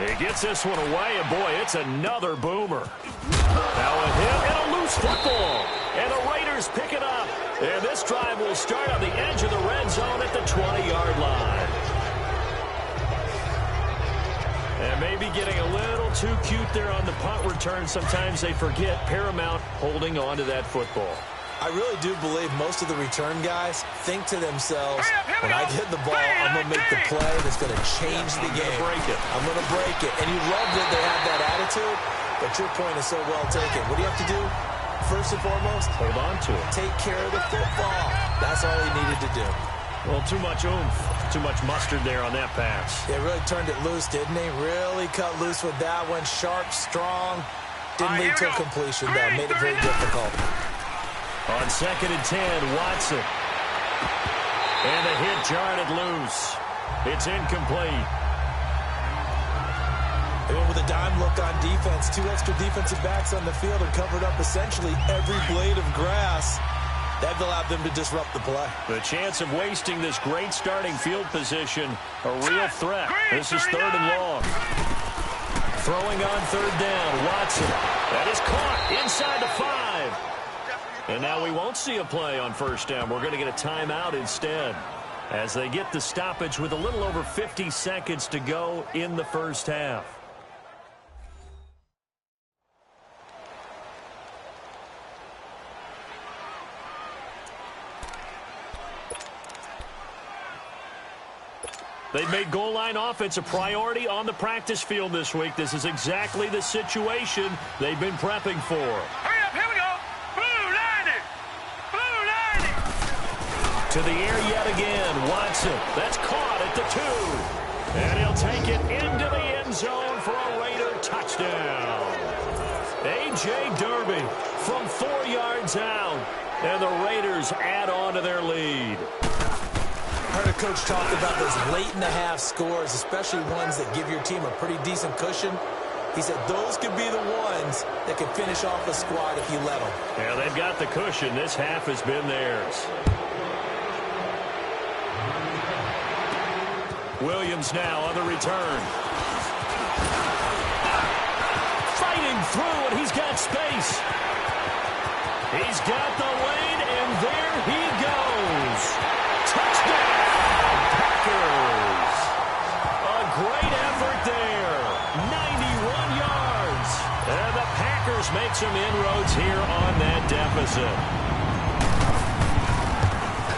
He gets this one away, and boy, it's another boomer. Now a hit and a loose football. And the Raiders pick it up. And this drive will start on the edge of the red zone at the 20-yard line. And maybe getting a little too cute there on the punt return. Sometimes they forget paramount holding on to that football. I really do believe most of the return guys think to themselves, when I get the ball, I'm going to make the play that's going to change the game. I'm going to break it. And you love that they have that attitude, but your point is so well taken. What do you have to do? First and foremost, hold on to it. Take care of the football. That's all he needed to do. Well, too much oomph, too much mustard there on that pass. They really turned it loose, didn't they? Really cut loose with that one. Sharp, strong. Didn't lead to a completion, though. Made it very difficult. On 2nd and 10, Watson. And the hit jarred it loose. It's incomplete. They went with a dime look on defense. 2 extra defensive backs on the field and covered up essentially every blade of grass. That allowed them to disrupt the play. The chance of wasting this great starting field position, a real threat. This is 3rd and long. Throwing on 3rd down, Watson. That is caught inside the 5. And now we won't see a play on 1st down. We're going to get a timeout instead as they get the stoppage with a little over 50 seconds to go in the first half. They've made goal line offense a priority on the practice field this week. This is exactly the situation they've been prepping for. Hurry up, here we go. Blue 90. Blue 90. To the air yet again, Watson. That's caught at the 2. And he'll take it into the end zone for a Raider touchdown. A.J. Derby from 4 yards out. And the Raiders add on to their lead. I heard a coach talk about those late-in-the-half scores, especially ones that give your team a pretty decent cushion. He said those could be the ones that can finish off a squad if you let them. Yeah, they've got the cushion. This half has been theirs. Williams now on the return. Fighting through, and he's got space. He's got the lane, and there he goes. Touchdown, Packers. A great effort there. 91 yards. And the Packers make some inroads here on that deficit.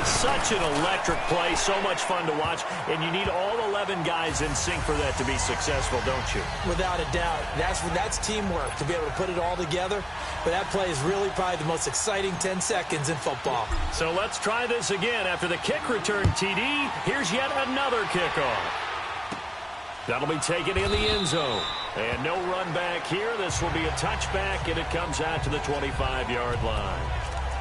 Such an electric play, so much fun to watch, and you need all 11 guys in sync for that to be successful, don't you? Without a doubt. That's teamwork, to be able to put it all together. But that play is really probably the most exciting 10 seconds in football. So let's try this again. After the kick return TD, here's yet another kickoff. That'll be taken in the end zone. And no run back here. This will be a touchback, and it comes out to the 25-yard line.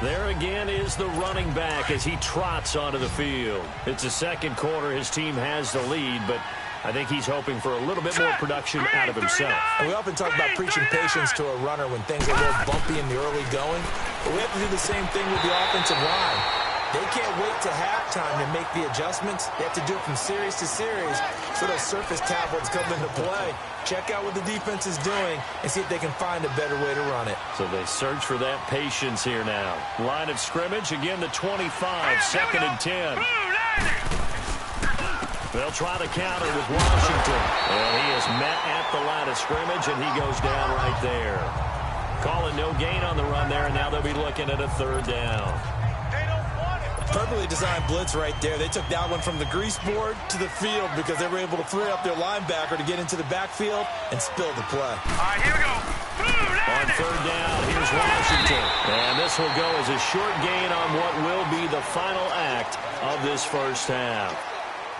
There again is the running back as he trots onto the field. It's the second quarter. His team has the lead, but I think he's hoping for a little bit more production out of himself. And we often talk about preaching patience to a runner when things are a little bumpy in the early going, but we have to do the same thing with the offensive line. They can't wait to halftime to make the adjustments. They have to do it from series to series so those surface tablets come into play. Check out what the defense is doing and see if they can find a better way to run it. So they search for that patience here now. Line of scrimmage, again the 25, second and 10. They'll try to counter with Washington. And he is met at the line of scrimmage, and he goes down right there. Calling no gain on the run there, and now they'll be looking at a third down. Perfectly designed blitz right there. They took that one from the grease board to the field because they were able to free up their linebacker to get into the backfield and spill the play. All right, here we go. On third down, here's Washington. And this will go as a short gain on what will be the final act of this first half.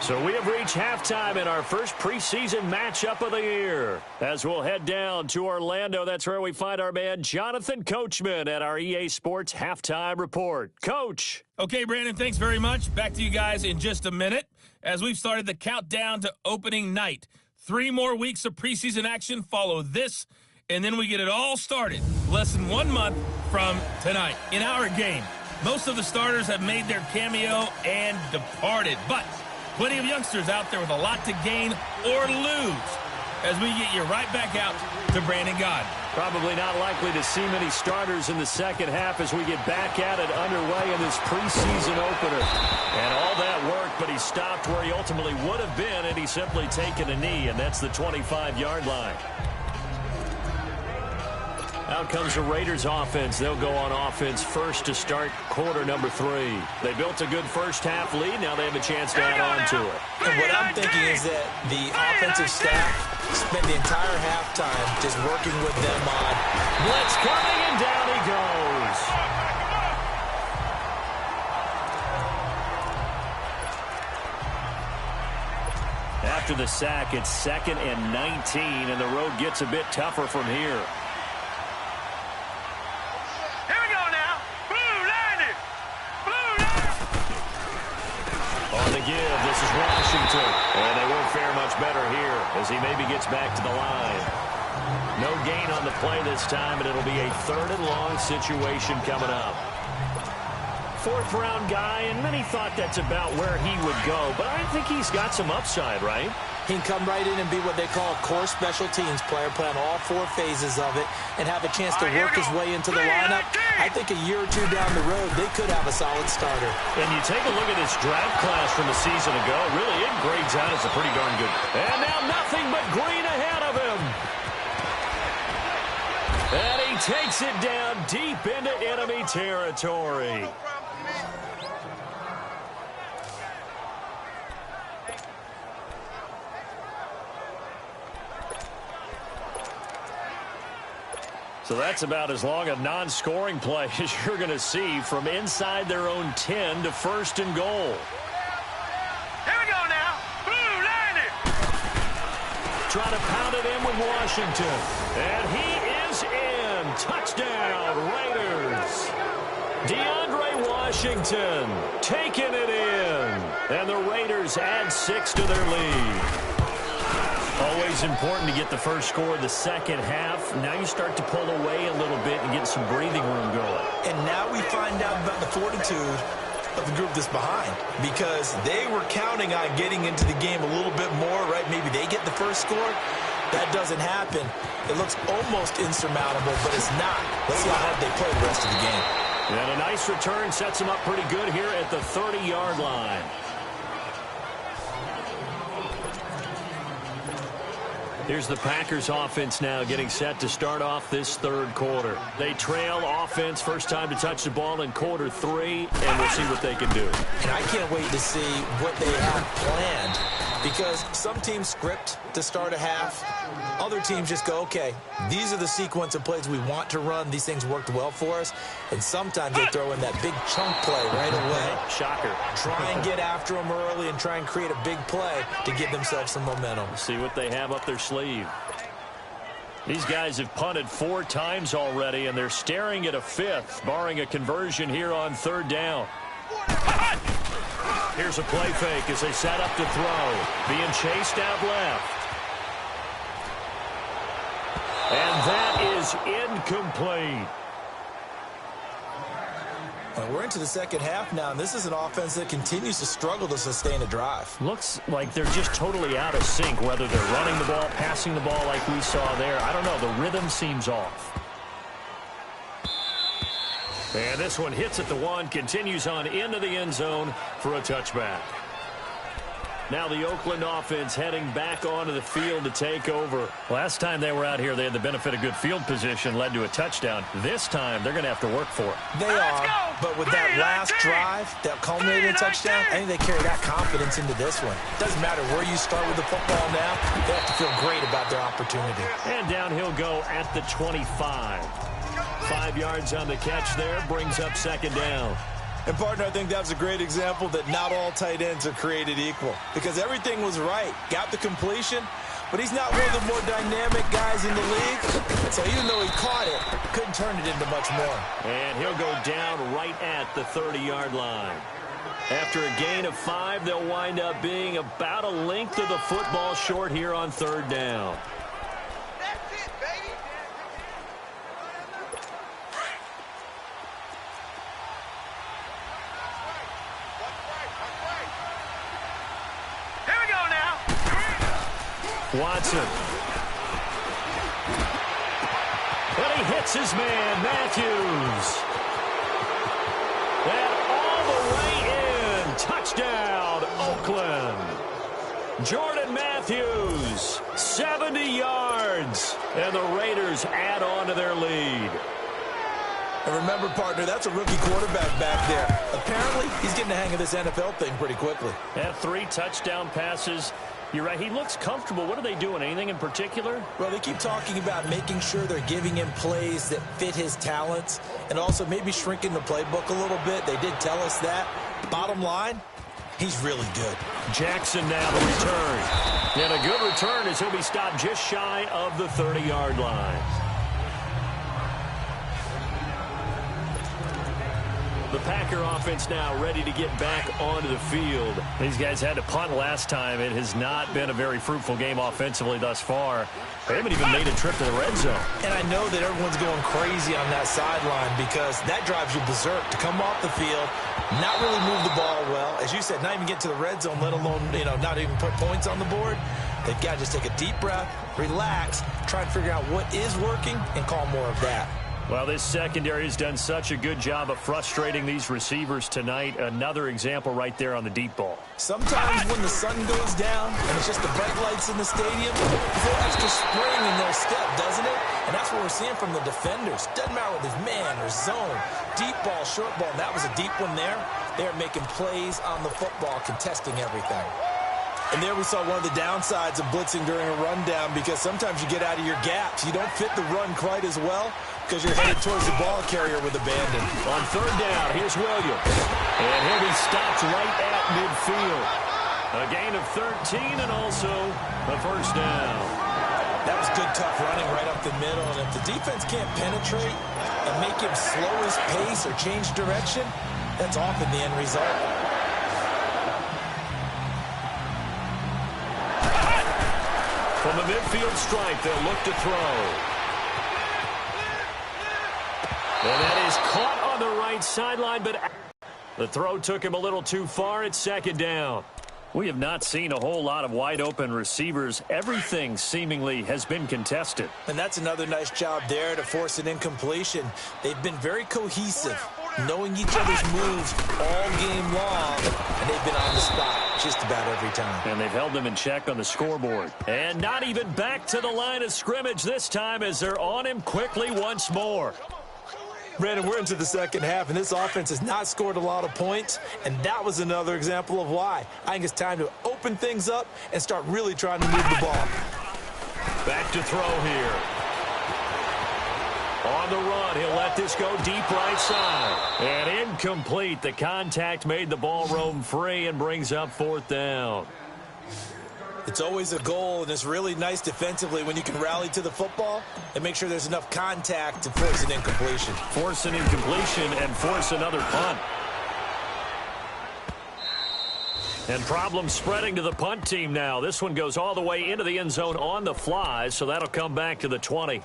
So we have reached halftime in our first preseason matchup of the year. As we'll head down to Orlando, that's where we find our man Jonathan Coachman at our EA Sports Halftime Report. Coach. Okay, Brandon, thanks very much. Back to you guys in just a minute as we've started the countdown to opening night. 3 more weeks of preseason action follow this, and then we get it all started less than 1 month from tonight. In our game, most of the starters have made their cameo and departed, but plenty of youngsters out there with a lot to gain or lose as we get you right back out to Brandon Gaudin. Probably not likely to see many starters in the second half as we get back at it underway in this preseason opener. And all that work, but he stopped where he ultimately would have been, and he's simply taken a knee, and that's the 25-yard line. Out comes the Raiders offense. They'll go on offense first to start quarter number 3. They built a good first half lead. Now they have a chance to add on to it. And what I'm thinking is that the offensive staff spent the entire halftime just working with them on blitz coming, and down he goes. After the sack, it's 2nd and 19, and the road gets a bit tougher from here. On the give, this is Washington. And they won't fare much better here as he maybe gets back to the line. No gain on the play this time, and it'll be a 3rd and long situation coming up. 4th-round guy, and many thought that's about where he would go, but I think he's got some upside, right? He can come right in and be what they call a core special teams player, play on all 4 phases of it, and have a chance to work his way into the lineup. I think a year or 2 down the road, they could have a solid starter. And you take a look at this draft class from a season ago, really it grades out as a pretty darn good. And now nothing but green ahead of him. And he takes it down deep into enemy territory. So that's about as long a non-scoring play as you're going to see from inside their own 10 to 1st and goal. Here we go now. Blue line it. Trying to pound it in with Washington. And he is in. again. Touchdown, Raiders. DeAndre Washington taking it in. And the Raiders add 6 to their lead. Always important to get the first score of the second half. Now you start to pull away a little bit and get some breathing room going. And now we find out about the fortitude of the group that's behind, because they were counting on getting into the game a little bit more, right? Maybe they get the first score. That doesn't happen. It looks almost insurmountable, but it's not. Let's see how hard they play the rest of the game. And a nice return sets them up pretty good here at the 30-yard line. Here's the Packers offense now getting set to start off this third quarter. They trail offense, first time to touch the ball in quarter 3, and we'll see what they can do. And I can't wait to see what they have planned, because some teams script to start a half. Other teams just go, okay, these are the sequence of plays we want to run. These things worked well for us. And sometimes they throw in that big chunk play right away. Shocker. Try and get after them early and try and create a big play to give themselves some momentum. See what they have up their sleeve. These guys have punted 4 times already, and they're staring at a 5th, barring a conversion here on third down. Here's a play fake as they set up to throw. Being chased out left. And that is incomplete. We're into the second half now, and this is an offense that continues to struggle to sustain a drive. Looks like they're just totally out of sync, whether they're running the ball, passing the ball like we saw there. I don't know. The rhythm seems off. And this one hits at the 1, continues on into the end zone for a touchback. Now the Oakland offense heading back onto the field to take over. Last time they were out here, they had the benefit of good field position, led to a touchdown. This time, they're going to have to work for it. They are, but with that last drive, that culminated touchdown, I think they carry that confidence into this one. Doesn't matter where you start with the football now, they have to feel great about their opportunity. And down he'll go at the 25. 5 yards on the catch there, brings up second down. And, partner, I think that's a great example that not all tight ends are created equal, because everything was right. Got the completion, but he's not one of the more dynamic guys in the league. So even though he caught it, couldn't turn it into much more. And he'll go down right at the 30-yard line. After a gain of 5, they'll wind up being about a length of the football short here on third down. Watson. And he hits his man, Matthews. And all the way in. Touchdown, Oakland. Jordan Matthews, 70 yards. And the Raiders add on to their lead. And remember, partner, that's a rookie quarterback back there. Apparently, he's getting the hang of this NFL thing pretty quickly. And 3 touchdown passes. You're right. He looks comfortable. What are they doing? Anything in particular? Well, they keep talking about making sure they're giving him plays that fit his talents and also maybe shrinking the playbook a little bit. They did tell us that. Bottom line, he's really good. Jackson now the return. And a good return as he'll be stopped just shy of the 30-yard line. The Packer offense now ready to get back onto the field. These guys had to punt last time. It has not been a very fruitful game offensively thus far. They haven't even made a trip to the red zone. And I know that everyone's going crazy on that sideline because that drives you berserk to come off the field, not really move the ball well. As you said, not even get to the red zone, let alone, not even put points on the board. They've got to just take a deep breath, relax, try and figure out what is working, and call more of that. Well, this secondary has done such a good job of frustrating these receivers tonight. Another example right there on the deep ball. Sometimes when the sun goes down and it's just the bright lights in the stadium, there's an extra spring in their step, doesn't it? And that's what we're seeing from the defenders. Doesn't matter whether it's man or zone, deep ball, short ball. And that was a deep one there. They're making plays on the football, contesting everything. And there we saw one of the downsides of blitzing during a rundown, because sometimes you get out of your gaps. You don't fit the run quite as well because you're headed towards the ball carrier with abandon. On third down, here's Williams. And he'll be stopped right at midfield. A gain of 13 and also a first down. That was good, tough running right up the middle. And if the defense can't penetrate and make him slow his pace or change direction, that's often the end result. From the midfield stripe, they'll look to throw. And that is caught on the right sideline, but the throw took him a little too far. It's second down. We have not seen a whole lot of wide-open receivers. Everything seemingly has been contested. And that's another nice job there to force an incompletion. They've been very cohesive, knowing each other's moves all game long, and they've been on the spot just about every time. And they've held them in check on the scoreboard. And not even back to the line of scrimmage this time as they're on him quickly once more. Brandon, we're into the second half, and this offense has not scored a lot of points, and that was another example of why. I think it's time to open things up and start really trying to move the ball. Back to throw here. On the run, he'll let this go deep right side. And incomplete. The contact made the ball roam free and brings up fourth down. It's always a goal, and it's really nice defensively when you can rally to the football and make sure there's enough contact to force an incompletion. Force an incompletion and force another punt. And problems spreading to the punt team now. This one goes all the way into the end zone on the fly, so that'll come back to the 20.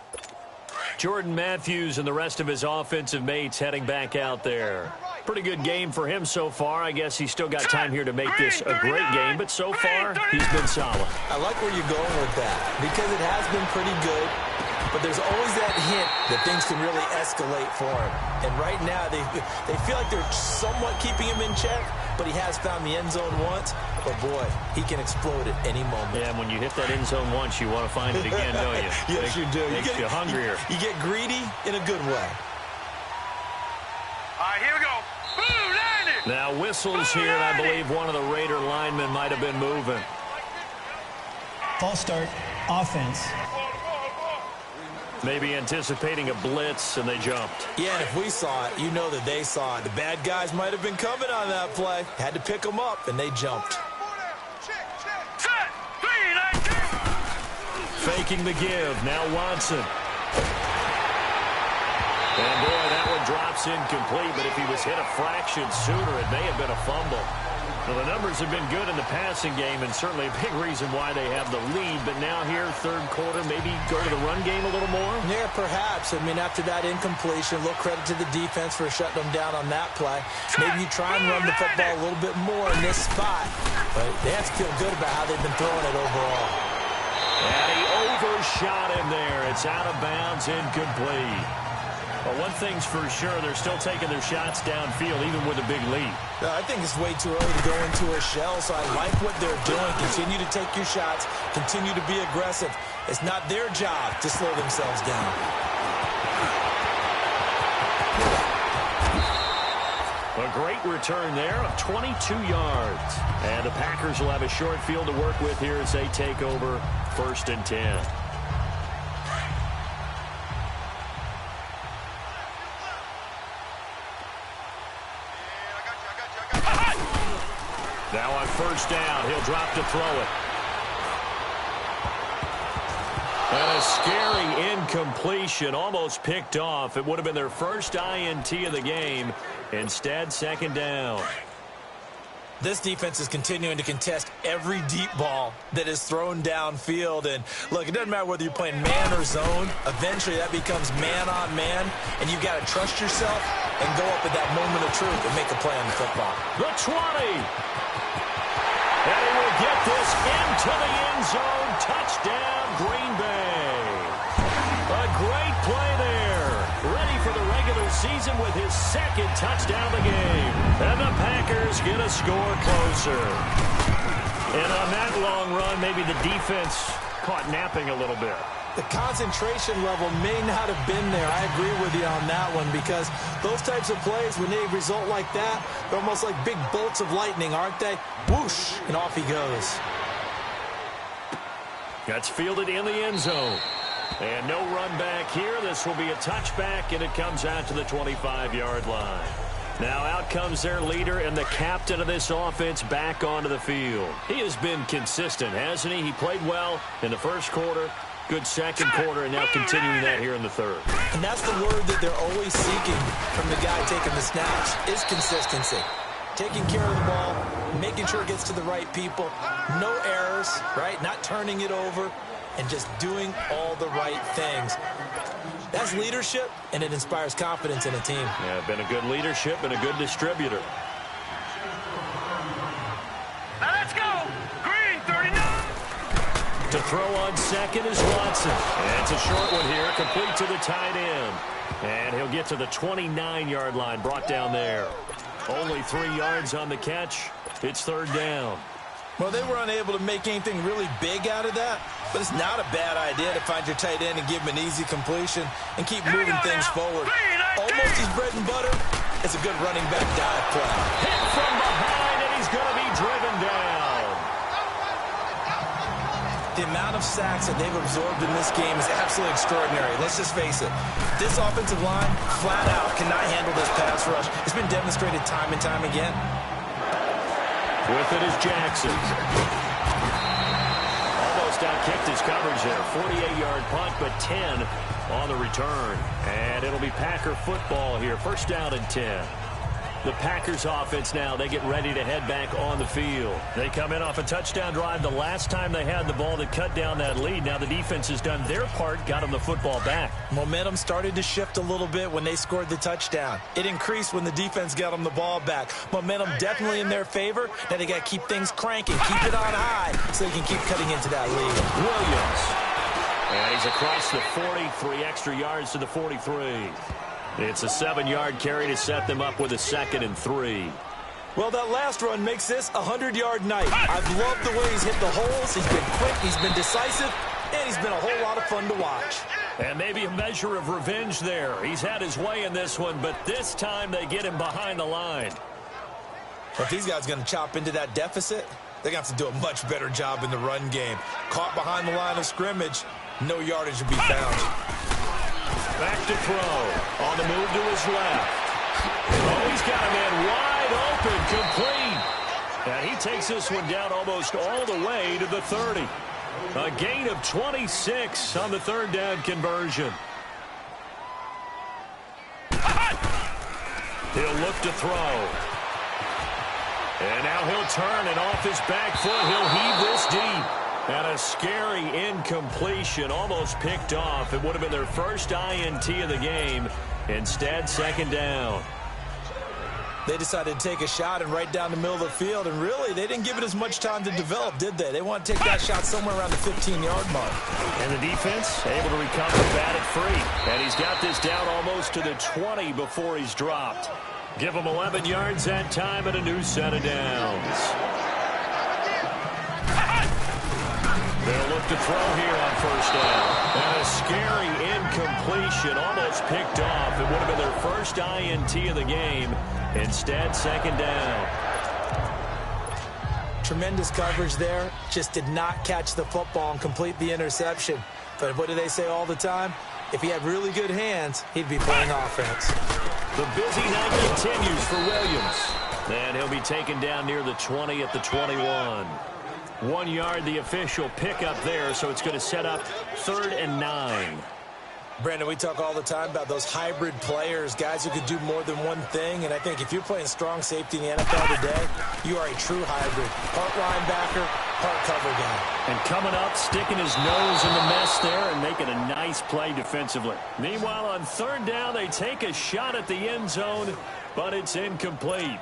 Jordan Matthews and the rest of his offensive mates heading back out there. Pretty good game for him so far. I guess he's still got time here to make this a great game, but so far he's been solid. I like where you're going with that because it has been pretty good, but there's always that hint that things can really escalate for him. And right now they feel like they're somewhat keeping him in check, but he has found the end zone once. But boy, he can explode at any moment. Yeah, and when you hit that end zone once, you want to find it again, don't you? Yes, you do. Makes you hungrier. You get greedy in a good way. All right, here we go. Boom, landed. Now whistles here, and I believe one of the Raider linemen might have been moving. False start, offense. Maybe anticipating a blitz, and they jumped. Yeah, and if we saw it, you know that they saw it. The bad guys might have been coming on that play. Had to pick them up, and they jumped. Set. 3-19. Faking the give. Now Watson. And boy, that one drops incomplete, but if he was hit a fraction sooner, it may have been a fumble. Well, the numbers have been good in the passing game, and certainly a big reason why they have the lead. But now here, third quarter, maybe go to the run game a little more? Yeah, perhaps. I mean, after that incompletion, a little credit to the defense for shutting them down on that play. Maybe you try and run the football a little bit more in this spot. But they have to feel good about how they've been throwing it overall. And he overshot him there. It's out of bounds, incomplete. Well, one thing's for sure, they're still taking their shots downfield, even with a big lead. I think it's way too early to go into a shell, so I like what they're doing. Continue to take your shots. Continue to be aggressive. It's not their job to slow themselves down. A great return there of 22 yards. And the Packers will have a short field to work with here as they take over 1st and 10. Now on 1st down, he'll drop to throw it. And a scary incompletion, almost picked off. It would have been their first INT of the game. Instead, 2nd down. This defense is continuing to contest every deep ball that is thrown downfield. And look, it doesn't matter whether you're playing man or zone. Eventually, that becomes man on man. And you've got to trust yourself and go up at that moment of truth and make a play on the football. The 20. And he will get this into the end zone. Touchdown, Green Bay. A great play there. Ready for the regular season with his 2nd touchdown of the game. And the Packers get a score closer. And on that long run, maybe the defense caught napping a little bit. The concentration level may not have been there. I agree with you on that one because those types of plays, when they result like that, they're almost like big bolts of lightning, aren't they? Whoosh, and off he goes. That's fielded in the end zone. And no run back here. This will be a touchback, and it comes out to the 25-yard line. Now out comes their leader and the captain of this offense back onto the field. He has been consistent, hasn't he? He played well in the 1st quarter. Good second quarter, and now continuing that here in the third. And that's the word that they're always seeking from the guy taking the snaps, is consistency. Taking care of the ball, making sure it gets to the right people, no errors, right? Not turning it over, and just doing all the right things. That's leadership, and it inspires confidence in a team. Yeah, been a good leadership and a good distributor. Now let's go. Green, 39. To throw on second is Watson. And it's a short one here, complete to the tight end. And he'll get to the 29-yard line, brought down there. Only 3 yards on the catch. It's third down. Well, they were unable to make anything really big out of that, but it's not a bad idea to find your tight end and give him an easy completion and keep moving things forward. Almost his bread and butter. It's a good running back dive play. Hit from behind, and he's going to be driven down. The amount of sacks that they've absorbed in this game is absolutely extraordinary. Let's just face it. This offensive line, flat out, cannot handle this pass rush. It's been demonstrated time and time again. With it is Jackson. Almost outkicked his coverage there. 48-yard punt, but 10 on the return. And it'll be Packer football here. First down and 10. The Packers offense now, they get ready to head back on the field. They come in off a touchdown drive the last time they had the ball that cut down that lead. Now the defense has done their part, got them the football back. Momentum started to shift a little bit when they scored the touchdown. It increased when the defense got them the ball back. Momentum definitely in their favor. Now they got to keep things cranking, keep it on high so they can keep cutting into that lead. Williams. And he's across the 40, 3 extra yards to the 43. It's a 7-yard carry to set them up with a 2nd and 3. Well, that last run makes this a 100-yard night. I've loved the way he's hit the holes. He's been quick, he's been decisive, and he's been a whole lot of fun to watch. And maybe a measure of revenge there. He's had his way in this one, but this time they get him behind the line. Well, if these guys are going to chop into that deficit, they're going to have to do a much better job in the run game. Caught behind the line of scrimmage, no yardage to be found. Back to throw. On the move to his left. Oh, he's got a man wide open, complete. And he takes this one down almost all the way to the 30. A gain of 26 on the third down conversion. He'll look to throw. And now he'll turn, and off his back foot, he'll heave this deep. And a scary incompletion, almost picked off. It would have been their first INT of the game. Instead, second down. They decided to take a shot and right down the middle of the field, and really, they didn't give it as much time to develop, did they? They want to take that shot somewhere around the 15-yard mark. And the defense able to recover, bat it free. And he's got this down almost to the 20 before he's dropped. Give him 11 yards that time and a new set of downs. They'll look to throw here on first down. And a scary incompletion, almost picked off. It would have been their first INT of the game. Instead, second down. Tremendous coverage there. Just did not catch the football and complete the interception. But what do they say all the time? If he had really good hands, he'd be playing offense. The busy night continues for Williams. And he'll be taken down near the 20 at the 21. 1 yard, the official pickup there, so it's going to set up 3rd and 9. Brandon, we talk all the time about those hybrid players, guys who could do more than one thing, and I think if you're playing strong safety in the NFL today, you are a true hybrid. Part linebacker, part cover guy. And coming up, sticking his nose in the mess there and making a nice play defensively. Meanwhile, on 3rd down, they take a shot at the end zone, but it's incomplete.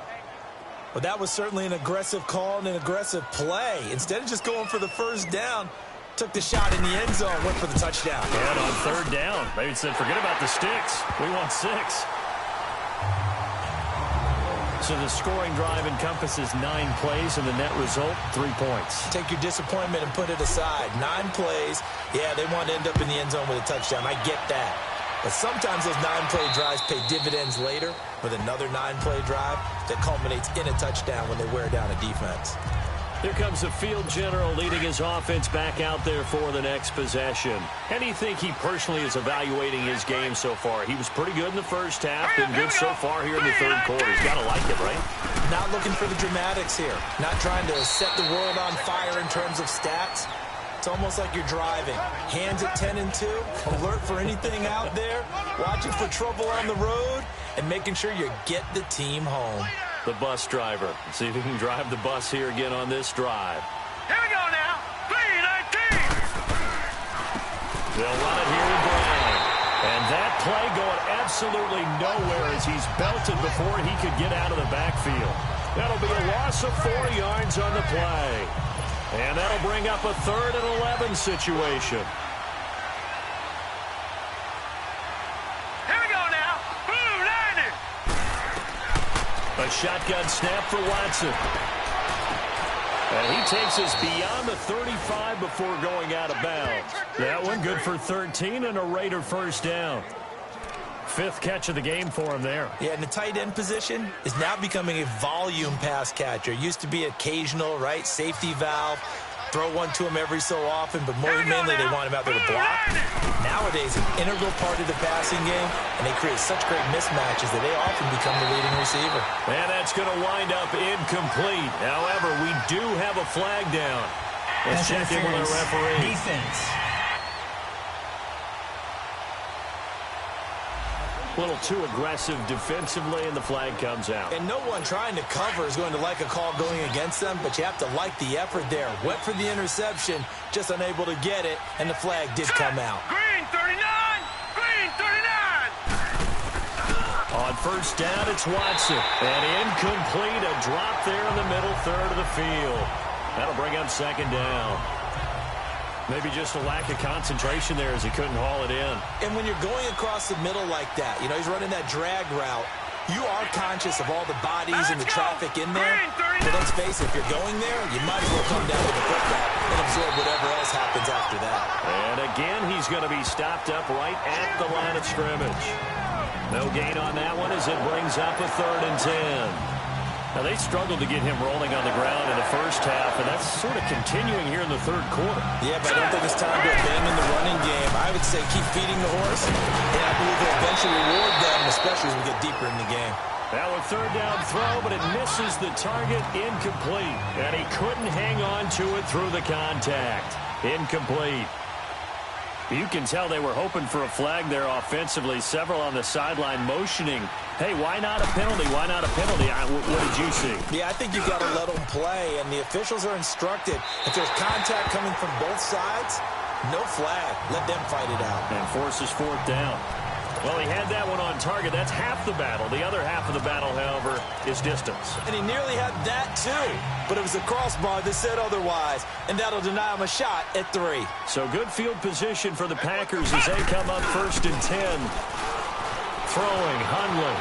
Well, that was certainly an aggressive call and an aggressive play. Instead of just going for the first down, took the shot in the end zone, went for the touchdown. And on 3rd down, they said, forget about the sticks. We want 6. So the scoring drive encompasses 9 plays, and the net result, 3 points. Take your disappointment and put it aside. 9 plays. Yeah, they want to end up in the end zone with a touchdown. I get that. But sometimes those 9-play drives pay dividends later with another 9-play drive that culminates in a touchdown when they wear down a defense. Here comes the field general leading his offense back out there for the next possession. And you think he personally is evaluating his game so far? He was pretty good in the first half, been good so far here in the 3rd quarter. He's got to like it, right? Not looking for the dramatics here. Not trying to set the world on fire in terms of stats. It's almost like you're driving. Hands at 10 and 2, alert for anything out there, watching for trouble on the road, and making sure you get the team home. The bus driver. Let's see if he can drive the bus here again on this drive. Here we go now. 3-19. They'll run it here to Brown. And that play going absolutely nowhere as he's belted before he could get out of the backfield. That'll be a loss of 4 yards on the play. And that'll bring up a 3rd and 11 situation. Here we go now. Boom, 90. A shotgun snap for Watson. And he takes us beyond the 35 before going out of bounds. That one good for 13 and a Raider first down. 5th catch of the game for him there. Yeah, and the tight end position is now becoming a volume pass catcher. Used to be occasional, right? Safety valve. Throw one to him every so often, but more mainly they want him out there to block. Nowadays, an integral part of the passing game, and they create such great mismatches that they often become the leading receiver. And that's going to wind up incomplete. However, we do have a flag down. Let's check in with our referee. Defense. A little too aggressive defensively, and the flag comes out. And no one trying to cover is going to like a call going against them, but you have to like the effort there. Went for the interception, just unable to get it, and the flag did come out. Green 39. Green 39. On first down, it's Watson. And incomplete, a drop there in the middle third of the field. That'll bring up 2nd down. Maybe just a lack of concentration there as he couldn't haul it in. And when you're going across the middle like that, you know, he's running that drag route, you are conscious of all the bodies and the traffic in there. But let's face it, if you're going there, you might as well come down with the football and absorb whatever else happens after that. And again, he's going to be stopped up right at the line of scrimmage. No gain on that one as it brings up a 3rd and 10. Now, they struggled to get him rolling on the ground in the first half, and that's sort of continuing here in the 3rd quarter. Yeah, but I don't think it's time to abandon the running game. I would say keep feeding the horse, and I believe he'll eventually reward them, especially as we get deeper in the game. Now a 3rd down throw, but it misses the target, incomplete. And he couldn't hang on to it through the contact. Incomplete. You can tell they were hoping for a flag there offensively. Several on the sideline motioning, hey, why not a penalty? Why not a penalty? What did you see? Yeah, I think you've got to let them play, and the officials are instructed. If there's contact coming from both sides, no flag. Let them fight it out. And forces 4th down. Well, he had that one on target. That's half the battle. The other half of the battle, however, is distance. And he nearly had that, too. But it was a crossbar that said otherwise, and that'll deny him a shot at 3. So good field position for the Packers as they come up 1st and 10. Throwing, Hundley.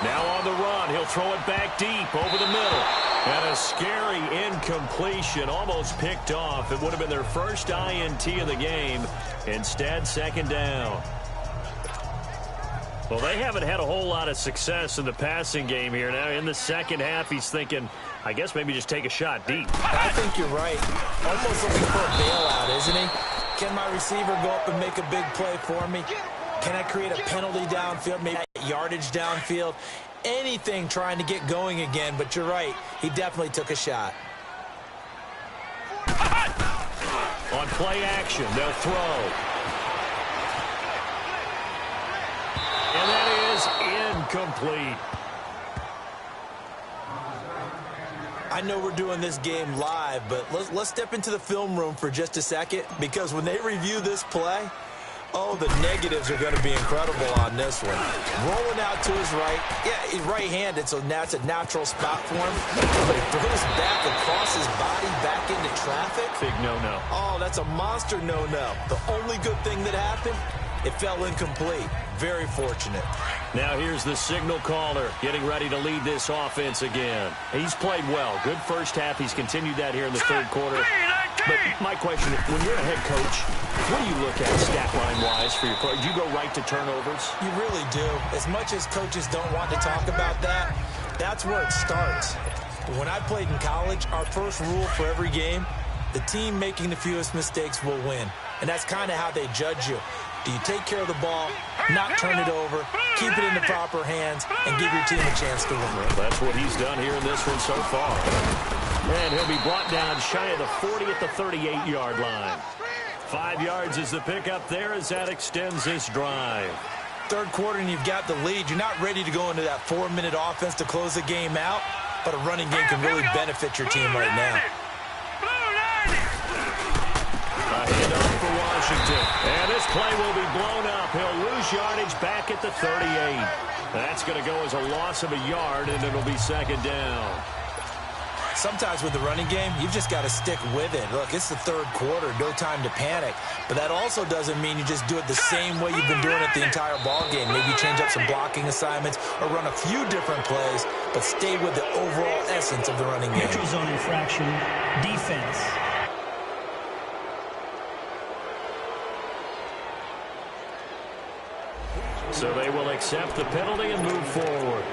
Now on the run. He'll throw it back deep over the middle. And a scary incompletion, almost picked off. It would have been their first INT of the game. Instead, 2nd down. Well, they haven't had a whole lot of success in the passing game here. Now, in the second half, he's thinking, I guess maybe just take a shot deep. I think you're right. Almost looking for a bailout, isn't he? Can my receiver go up and make a big play for me? Can I create a penalty downfield, maybe yardage downfield? Anything trying to get going again, but you're right. He definitely took a shot. On play action, they'll throw. And that is incomplete. I know we're doing this game live, but let's step into the film room for just a second, because when they review this play, oh, the negatives are going to be incredible on this one. Rolling out to his right. Yeah, he's right-handed, so that's a natural spot for him. But he throws back across his body back into traffic. Big no-no. Oh, that's a monster no-no. The only good thing that happened, it fell incomplete. Very fortunate. Now here's the signal caller getting ready to lead this offense again. He's played well. Good first half. He's continued that here in the 3rd quarter. But my question, when you're a head coach, what do you look at stat line-wise for your play? Do you go right to turnovers? You really do. As much as coaches don't want to talk about that, that's where it starts. When I played in college, our first rule for every game, the team making the fewest mistakes will win. And that's kind of how they judge you. Do you take care of the ball, not turn it over, keep it in the proper hands, and give your team a chance to win? Well, that's what he's done here in this one so far. And he'll be brought down shy of the 40 at the 38-yard line. 5 yards is the pickup there as that extends this drive. Third quarter and you've got the lead. You're not ready to go into that 4-minute offense to close the game out, but a running game can really benefit your team right now. A handoff for Washington. And this play will be blown up. He'll lose yardage back at the 38. That's going to go as a loss of a yard, and it'll be second down. Sometimes with the running game, you've just got to stick with it. Look, it's the third quarter, no time to panic. But that also doesn't mean you just do it the same way you've been doing it the entire ball game. Maybe change up some blocking assignments or run a few different plays, but stay with the overall essence of the running game. Neutral zone infraction, defense. So they will accept the penalty and move forward.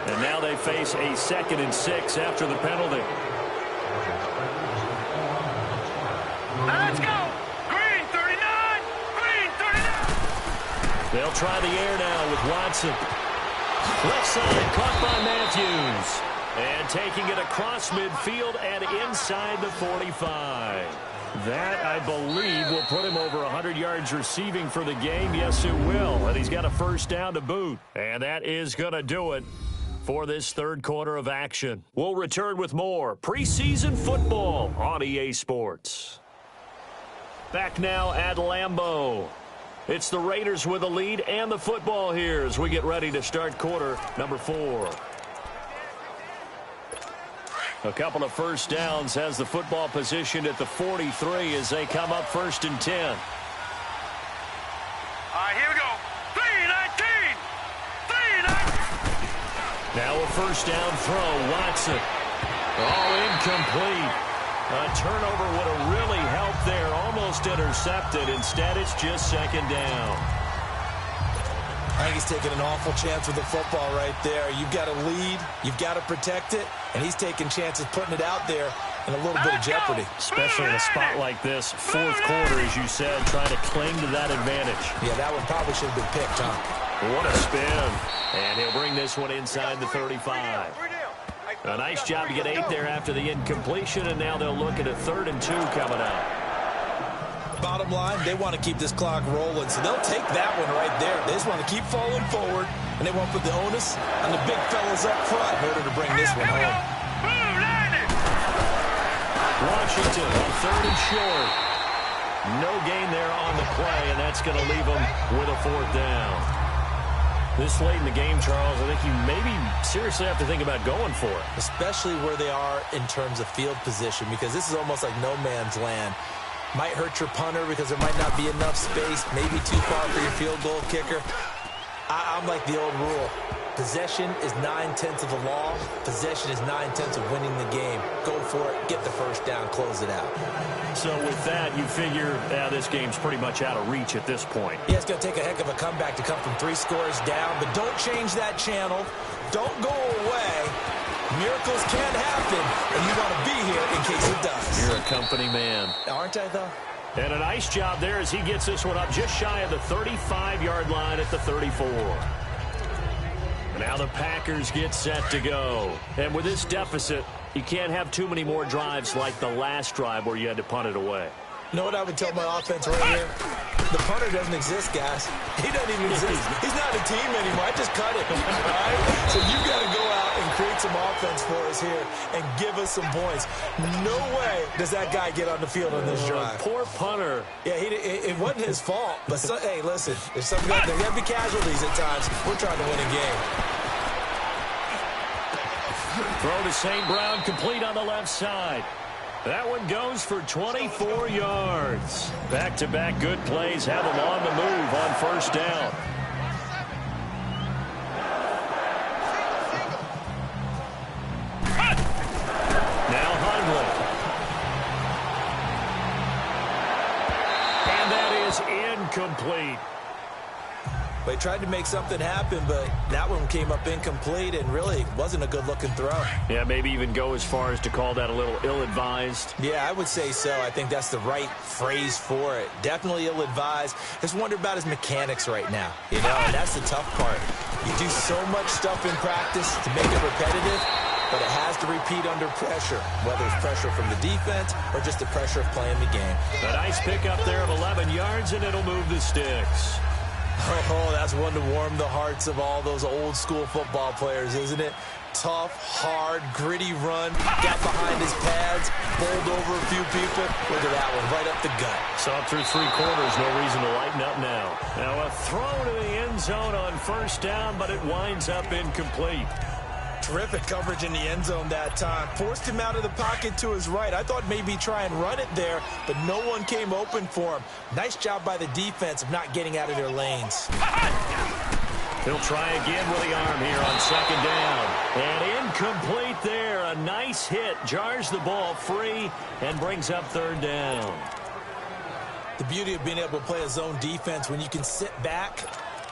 And now they face a 2nd and 6 after the penalty. Let's go! Green 39! Green 39! They'll try the air now with Watson. Left side caught by Matthews. And taking it across midfield and inside the 45. That, I believe, will put him over 100 yards receiving for the game. Yes, it will. And he's got a first down to boot. And that is going to do it for this third quarter of action. We'll return with more preseason football on EA Sports. Back now at Lambeau. It's the Raiders with a lead and the football here as we get ready to start quarter number 4. A couple of first downs has the football positioned at the 43 as they come up 1st and 10. All right, here we go. 3-19! 3-19! Now a first down throw, Watson. Oh, incomplete. A turnover would have really helped there, almost intercepted. Instead, it's just second down. I think he's taking an awful chance with the football right there. You've got a lead, you've got to protect it, and he's taking chances putting it out there in a little bit of jeopardy. Especially in a spot like this, fourth quarter, as you said, trying to cling to that advantage. Yeah, that one probably should have been picked, huh? What a spin. And he'll bring this one inside the 35. A nice job to get 8 there after the incompletion, and now they'll look at a 3rd and 2 coming up. Bottom line, they want to keep this clock rolling, so they'll take that one right there. They just want to keep falling forward, and they won't put the onus on the big fellas up front in order to bring this one home. Washington on 3rd and short. No gain there on the play, and that's going to leave them with a 4th down. This late in the game, Charles, I think you maybe seriously have to think about going for it. Especially where they are in terms of field position, because this is almost like no man's land. Might hurt your punter because there might not be enough space, maybe too far for your field goal kicker. I'm like the old rule. Possession is 9/10 of the law. Possession is 9/10 of winning the game. Go for it, get the first down, close it out. So with that, you figure this game's pretty much out of reach at this point. Yeah, it's going to take a heck of a comeback to come from 3 scores down, but don't change that channel. Don't go away. Miracles can happen, and you want to be here in case it does. You're a company man. Aren't I, though? And a nice job there as he gets this one up just shy of the 35-yard line at the 34. Now the Packers get set to go. And with this deficit, you can't have too many more drives like the last drive where you had to punt it away. You know what I would tell my offense right here? The punter doesn't exist, guys. He doesn't even exist. He's not a team anymore. I just cut it. All right? So you've got to go out and create some offense for us here and give us some points. No way does that guy get on the field on this drive. Poor punter. Yeah, it wasn't his fault. But, hey, listen, there's got to be casualties at times. We're trying to win a game. Throw to St. Brown, complete on the left side. That one goes for 24 yards. Back-to-back good plays have them on the move on first down. Now Hundley. And that is incomplete. They tried to make something happen, but that one came up incomplete and really wasn't a good-looking throw. Yeah, maybe even go as far as to call that a little ill-advised. Yeah, I would say so. I think that's the right phrase for it. Definitely ill-advised. Just wonder about his mechanics right now. You know, and that's the tough part. You do so much stuff in practice to make it repetitive, but it has to repeat under pressure, whether it's pressure from the defense or just the pressure of playing the game. A nice pickup there of 11 yards, and it'll move the sticks. Oh, that's one to warm the hearts of all those old-school football players, isn't it? Tough, hard, gritty run, got behind his pads, bowled over a few people. Look at that one, right up the gut. Saw it through 3 quarters, no reason to lighten up now. Now a throw to the end zone on first down, but it winds up incomplete. Terrific coverage in the end zone that time. Forced him out of the pocket to his right. I thought maybe try and run it there, but no one came open for him. Nice job by the defense of not getting out of their lanes. He'll try again with the arm here on second down. And incomplete there. A nice hit. Jars the ball free and brings up third down. The beauty of being able to play a zone defense when you can sit back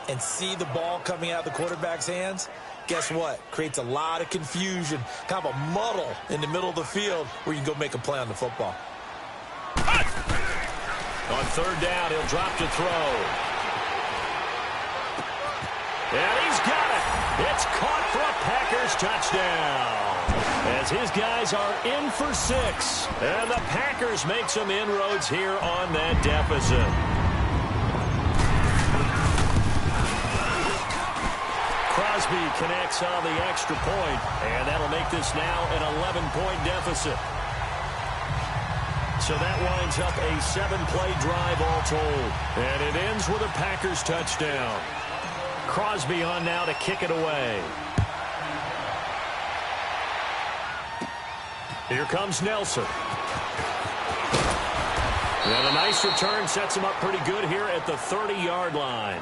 and see the ball coming out of the quarterback's hands, guess what? Creates a lot of confusion, kind of a muddle in the middle of the field where you can go make a play on the football. On third down, he'll drop to throw. And he's got it. It's caught for a Packers touchdown. As his guys are in for 6. And the Packers make some inroads here on that deficit. Crosby connects on the extra point, and that'll make this now an 11-point deficit. So that winds up a 7-play drive all told. And it ends with a Packers touchdown. Crosby on now to kick it away. Here comes Nelson. And a nice return sets him up pretty good here at the 30-yard line.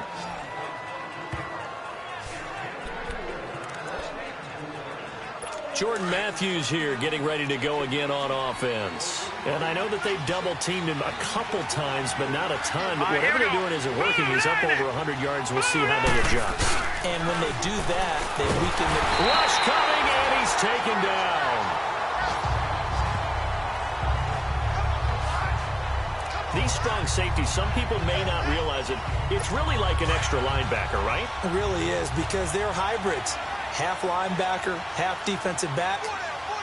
Jordan Matthews here getting ready to go again on offense. And I know that they've double-teamed him a couple times, but not a ton. But whatever they're doing isn't working. He's up over 100 yards. We'll see how they adjust. And when they do that, they weaken the... Rush coming, and he's taken down. These strong safeties, some people may not realize it. It's really like an extra linebacker, right? It really is, because they're hybrids. Half linebacker, half defensive back.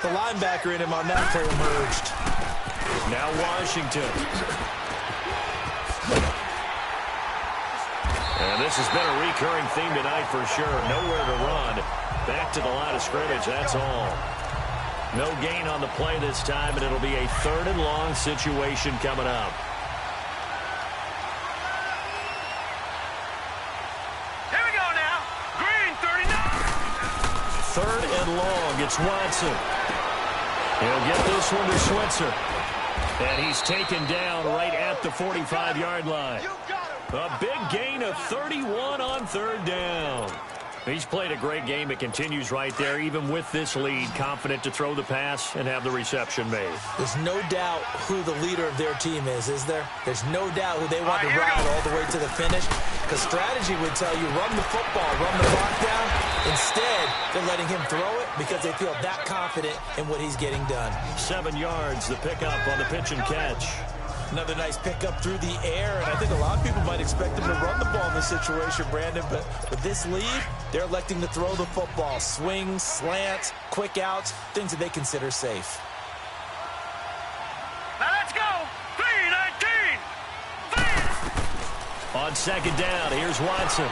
The linebacker in him on that play emerged. Now Washington. And this has been a recurring theme tonight for sure. Nowhere to run. Back to the line of scrimmage, that's all. No gain on the play this time, and it'll be a 3rd and long situation coming up. Here we go now. Green, 39. 3rd and long. It's Watson. He'll get this one to Switzer. And he's taken down right at the 45-yard line. A big gain of 31 on 3rd down. He's played a great game. It continues right there, even with this lead. Confident to throw the pass and have the reception made. There's no doubt who the leader of their team is there? There's no doubt who they want to ride all the way to the finish. Because strategy would tell you, run the football, run the clock down. Instead, they're letting him throw it because they feel that confident in what he's getting done. 7 yards, the pickup on the pitch and catch. Another nice pickup through the air, and I think a lot of people might expect him to run the ball in this situation, Brandon, but with this lead, they're electing to throw the football. Swings, slants, quick outs, things that they consider safe. Now let's go. 3-19. On second down, here's Watson.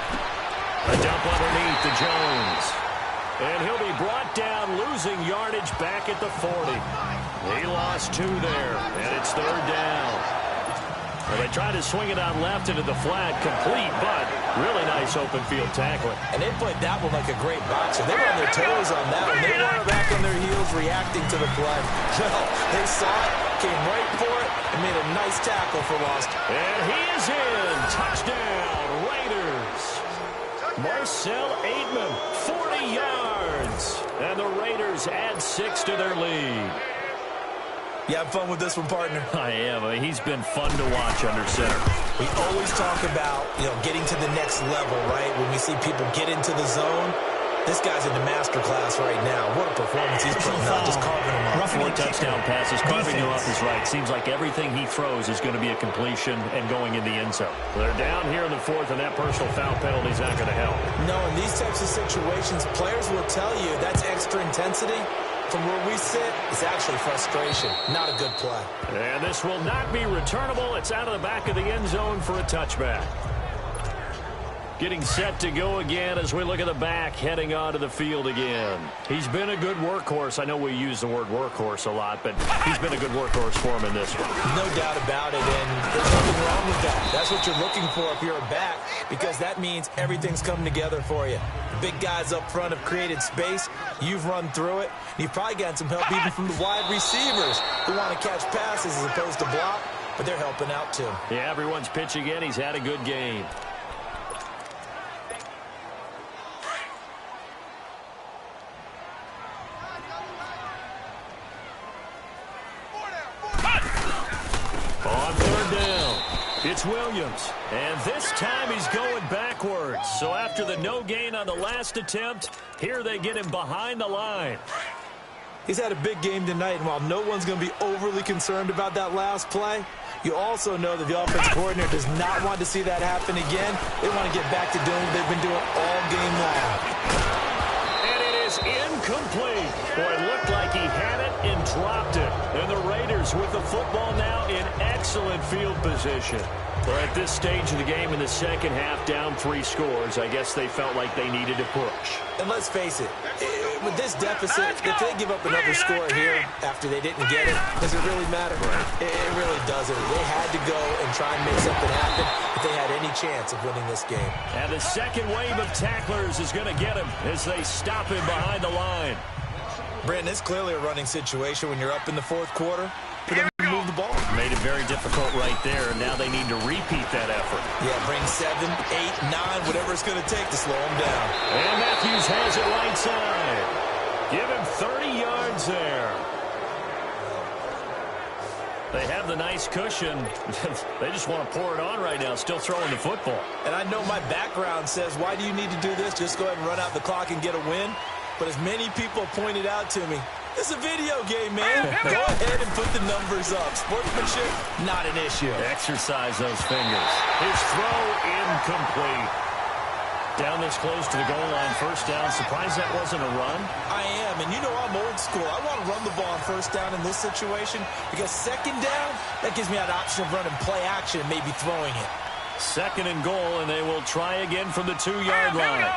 A dump underneath to Jones. And he'll be brought down, losing yardage back at the 40. He lost 2 there, and it's 3rd down. Well, they tried to swing it out left into the flat, complete, but really nice open field tackling. And they played that one like a great boxer. They were on their toes on that one. They weren't back on their heels reacting to the play. No, they saw it, came right for it, and made a nice tackle for loss. And he is in. Touchdown, Raiders. Marcel Aitman, 40 yards. And the Raiders add 6 to their lead. You have fun with this one, partner? I am. He's been fun to watch under center. We always talk about, getting to the next level, right? When we see people get into the zone, this guy's in the master class right now. What a performance he's putting out, just carving them up. 4 touchdown passes, carving them up is right. Seems like everything he throws is going to be a completion and going in the end zone. They're down here in the 4th, and that personal foul penalty is not going to help. No, in these types of situations, players will tell you that's extra intensity. from where we sit, it's actually frustration. Not a good play. And this will not be returnable. It's out of the back of the end zone for a touchback. Getting set to go again as we look at the back, heading onto the field again. He's been a good workhorse. I know we use the word workhorse a lot, but he's been a good workhorse for him in this one. No doubt about it, and there's nothing wrong with that. That's what you're looking for if you're a back, because that means everything's coming together for you. The big guys up front have created space. You've run through it. You've probably gotten some help even from the wide receivers who want to catch passes as opposed to block, but they're helping out too. Yeah, everyone's pitching in. He's had a good game. On third down, it's Williams. And this time he's going backwards. So after the no gain on the last attempt, here they get him behind the line. He's had a big game tonight, and while no one's going to be overly concerned about that last play, you also know that the offensive coordinator does not want to see that happen again. They want to get back to doing what they've been doing all game long. And it is incomplete. Boy, it looked like he had it and dropped it. And the Raiders with the football now in excellent field position. Well, at this stage of the game in the second half, down 3 scores, I guess they felt like they needed to push. And let's face it, with this deficit, if they give up another score here after they didn't get it, does it really matter? It really doesn't. They had to go and try and make something happen if they had any chance of winning this game. And the second wave of tacklers is going to get him as they stop him behind the line. Brandon, it's clearly a running situation when you're up in the fourth quarter for them to move the ball. Made it very difficult right there. Now they need to repeat that effort. Yeah, bring 7, 8, 9, whatever it's going to take to slow them down. And Matthews has it right side. Give him 30 yards there. They have the nice cushion. They just want to pour it on right now, still throwing the football. And I know my background says, why do you need to do this? Just go ahead and run out the clock and get a win. But as many people pointed out to me, it's a video game, man. Go ahead and put the numbers up. Sportsmanship, not an issue. Exercise those fingers. His throw incomplete. Down this close to the goal line, first down. Surprised that wasn't a run? I am, and you know I'm old school. I want to run the ball on first down in this situation because second down, that gives me that option of running play action and maybe throwing it. Second and goal, and they will try again from the 2-yard line.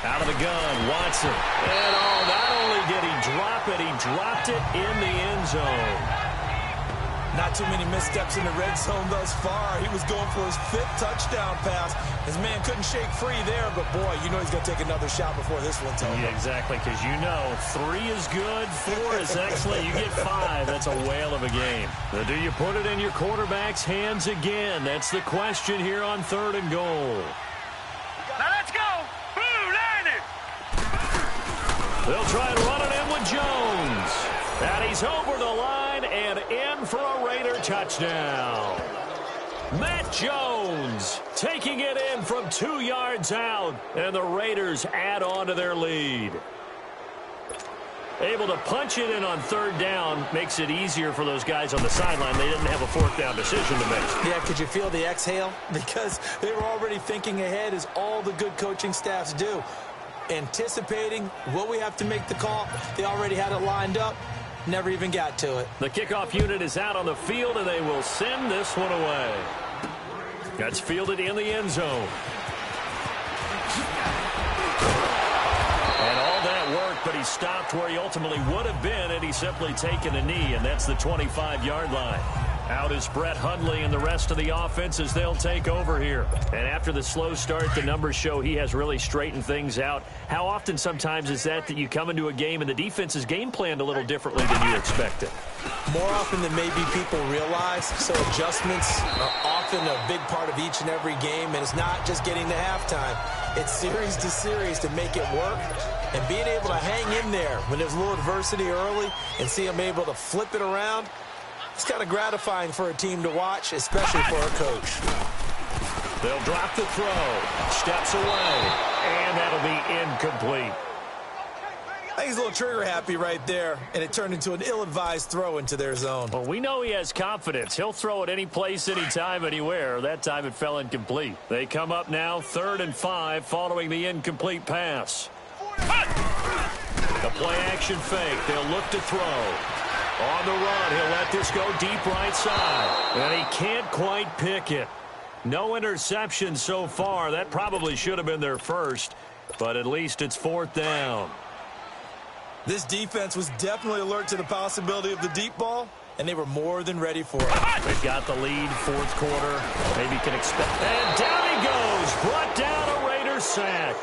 Out of the gun, Watson. And not only did he drop it, he dropped it in the end zone. Not too many missteps in the red zone thus far. He was going for his 5th touchdown pass. His man couldn't shake free there, but boy, you know he's going to take another shot before this one's over. Yeah, exactly, because you know 3 is good, 4 is excellent. You get 5, that's a whale of a game. Now, do you put it in your quarterback's hands again? That's the question here on third and goal. Now let's go. They'll try and run it in with Jones. And he's over the line and in for a Raider touchdown. Matt Jones taking it in from 2 yards out. And the Raiders add on to their lead. Able to punch it in on third down makes it easier for those guys on the sideline. They didn't have a fourth down decision to make. Yeah, could you feel the exhale? Because they were already thinking ahead, as all the good coaching staffs do. Anticipating what we have to make the call. They already had it lined up. Never even got to it. The kickoff unit is out on the field, and they will send this one away. That's fielded in the end zone. And all that work, but he stopped where he ultimately would have been had he simply taken a knee, and that's the 25-yard line. Out is Brett Hundley and the rest of the offense as they'll take over here. And after the slow start, the numbers show he has really straightened things out. How often sometimes is that you come into a game and the defense is game planned a little differently than you expected? More often than maybe people realize. So adjustments are often a big part of each and every game. And it's not just getting to halftime. It's series to series to make it work. And being able to hang in there when there's a little adversity early and see them able to flip it around, it's kind of gratifying for a team to watch, especially for a coach. They'll drop the throw. Steps away. And that'll be incomplete. I think he's a little trigger happy right there, and it turned into an ill-advised throw into their zone. Well, we know he has confidence. He'll throw it any place, anytime, anywhere. That time it fell incomplete. They come up now 3rd and 5 following the incomplete pass. The Play-action fake. They'll look to throw. On the run, he'll let this go deep right side. And he can't quite pick it. No interception so far. That probably should have been their first, but at least it's 4th down. This defense was definitely alert to the possibility of the deep ball, and they were more than ready for it. They've got the lead, 4th quarter. Maybe can expect. And down he goes. Brought down a Raider sack.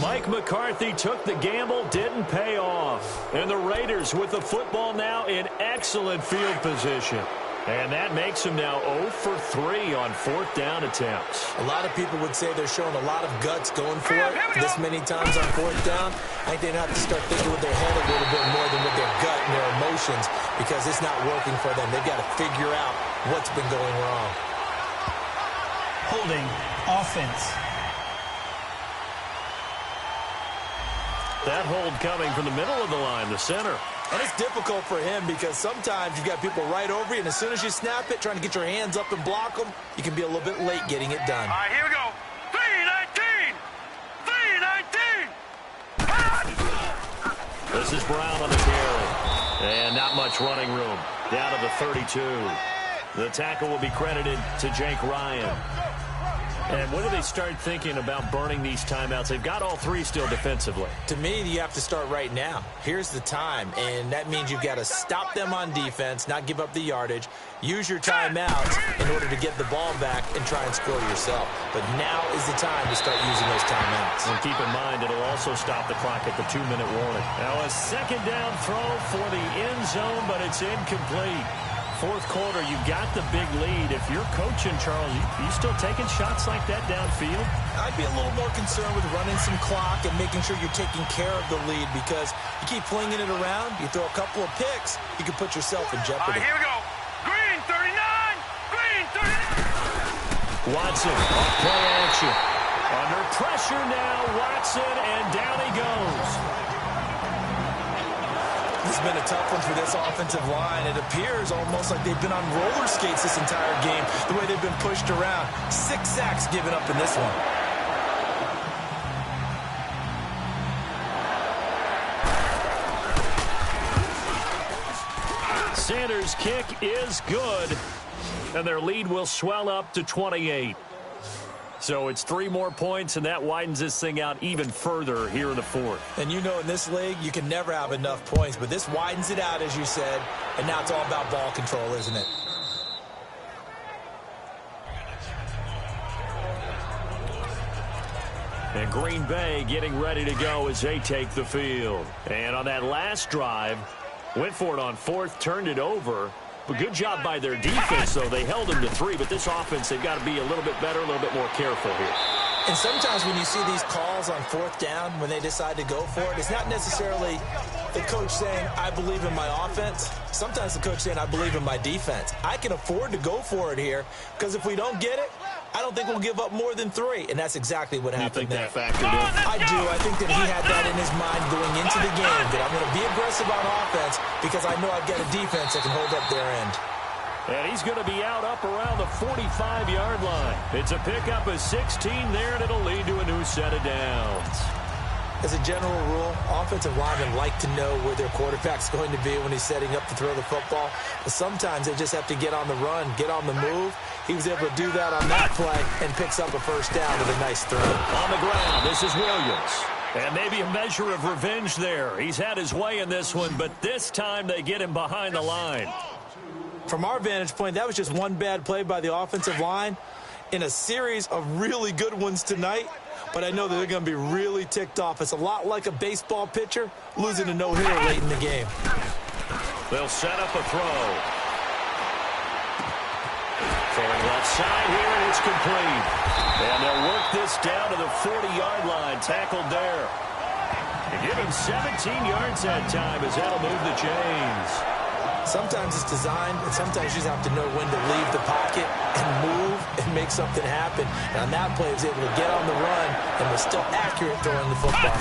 Mike McCarthy took the gamble, didn't pay off. And the Raiders with the football now in excellent field position. And that makes them now 0 for 3 on 4th down attempts. A lot of people would say they're showing a lot of guts going for it this many times on 4th down. I think they'd have to start thinking with their head a little bit more than with their gut and their emotions, because it's not working for them. They've got to figure out what's been going wrong. Holding offense. That hold coming from the middle of the line, the center. And it's difficult for him because sometimes you've got people right over you, and as soon as you snap it, trying to get your hands up and block them, you can be a little bit late getting it done. All right, here we go. 3-19. 3-19. This is Brown on the carry. And not much running room. Down to the 32. The tackle will be credited to Jake Ryan. And when do they start thinking about burning these timeouts? They've got all 3 still defensively. To me, you have to start right now. Here's the time, and that means you've got to stop them on defense, not give up the yardage, use your timeouts in order to get the ball back and try and score yourself. But now is the time to start using those timeouts. And keep in mind, it'll also stop the clock at the 2-minute warning. Now a 2nd down throw for the end zone, but it's incomplete. 4th quarter, you've got the big lead. If you're coaching, Charles, you still taking shots like that downfield? I'd be a little more concerned with running some clock and making sure you're taking care of the lead, because you keep flinging it around, you throw a couple of picks, you can put yourself in jeopardy. All right, here we go. Green 39. Green 39. Watson off play action. Under pressure now, Watson, and down he goes. It's been a tough one for this offensive line. It appears almost like they've been on roller skates this entire game, the way they've been pushed around. 6 sacks given up in this one. Sanders' kick is good, and their lead will swell up to 28. So it's 3 more points, and that widens this thing out even further here in the 4th. And you know, in this league, you can never have enough points, but this widens it out, as you said, and now it's all about ball control, isn't it? And Green Bay getting ready to go as they take the field. And on that last drive, went for it on 4th, turned it over. But good job by their defense, though. They held them to 3, but this offense, they've got to be a little bit better, a little bit more careful here. And sometimes when you see these calls on 4th down, when they decide to go for it, it's not necessarily the coach saying, I believe in my offense. Sometimes the coach saying, I believe in my defense. I can afford to go for it here, because if we don't get it, I don't think we'll give up more than 3. And that's exactly what happened there. You think that factored in? I do. I think that he had that in his mind going into the game, that I'm going to be aggressive on offense because I know I've got a defense that can hold up their end. And he's going to be out up around the 45-yard line. It's a pickup of 16 there, and it'll lead to a new set of downs. As a general rule, offensive linemen like to know where their quarterback's going to be when he's setting up to throw the football. But sometimes they just have to get on the run, get on the move. He was able to do that on that play and picks up a 1st down with a nice throw. On the ground, this is Williams. And maybe a measure of revenge there. He's had his way in this one, but this time they get him behind the line. From our vantage point, that was just one bad play by the offensive line in a series of really good ones tonight. But I know that they're going to be really ticked off. It's a lot like a baseball pitcher losing a no-hitter late in the game. They'll set up a throw. Throwing left side here, and it's complete. And they'll work this down to the 40-yard line. Tackled there. And give him 17 yards that time as that'll move the chains. Sometimes it's designed, and sometimes you just have to know when to leave the pocket and move and make something happen. And on that play, he was able to get on the run and was still accurate throwing the football.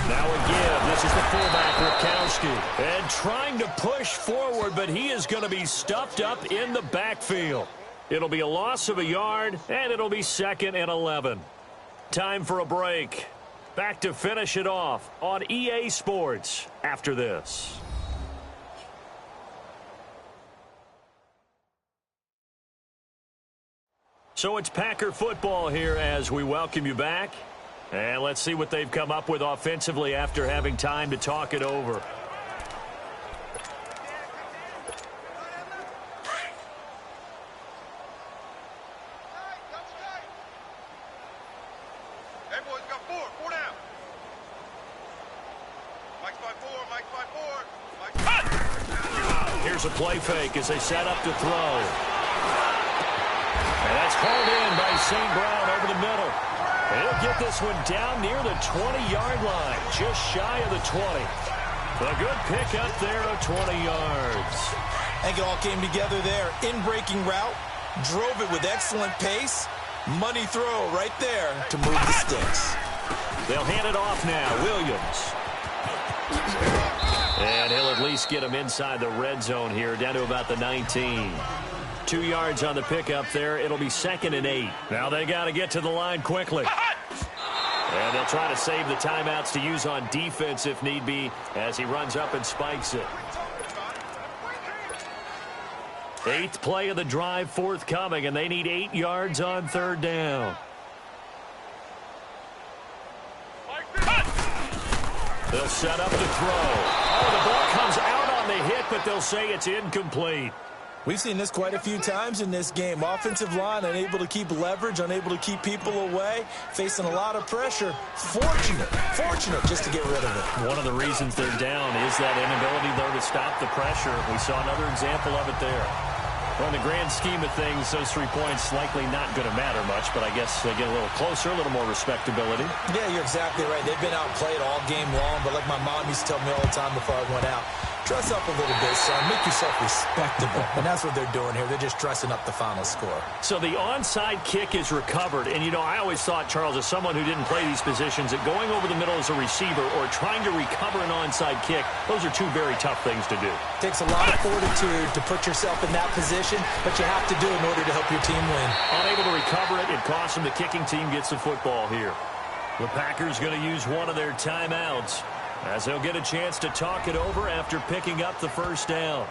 Now again, this is the fullback, Rukowski. And trying to push forward, but he is going to be stuffed up in the backfield. It'll be a loss of a yard, and it'll be 2nd and 11. Time for a break. Back to finish it off on EA Sports after this. So it's Packer football here as we welcome you back. And let's see what they've come up with offensively after having time to talk it over. Hey, boys, got four down. Mike's by four, Mike's by four. Here's a play fake as they set up to throw. And that's hauled in by St. Brown over the middle. And he'll get this one down near the 20-yard line, just shy of the 20. A good pick up there of 20 yards. I think it all came together there. In-breaking route, drove it with excellent pace. Money throw right there to move the sticks. They'll hand it off now. Williams. And he'll at least get him inside the red zone here, down to about the 19. 2 yards on the pickup there. It'll be 2nd and 8. Now they got to get to the line quickly. And they'll try to save the timeouts to use on defense if need be as he runs up and spikes it. 8th play of the drive forthcoming, and they need 8 yards on 3rd down. They'll set up to throw. Oh, the ball comes out on the hit, but they'll say it's incomplete. We've seen this quite a few times in this game. Offensive line unable to keep leverage, unable to keep people away, facing a lot of pressure. Fortunate just to get rid of it. One of the reasons they're down is that inability, though, to stop the pressure. We saw another example of it there. Well, in the grand scheme of things, those 3 points likely not going to matter much, but I guess they get a little closer, a little more respectability. Yeah, you're exactly right. They've been outplayed all game long, but like my mom used to tell me all the time before I went out, dress up a little bit, son. Make yourself respectable. And that's what they're doing here. They're just dressing up the final score. So the onside kick is recovered. And, you know, I always thought, Charles, as someone who didn't play these positions, that going over the middle as a receiver or trying to recover an onside kick, those are 2 very tough things to do. Takes a lot of fortitude to put yourself in that position, but you have to do it in order to help your team win. Unable to recover it, it costs them. The kicking team gets the football here. The Packers going to use one of their timeouts, as they'll get a chance to talk it over after picking up the 1st down.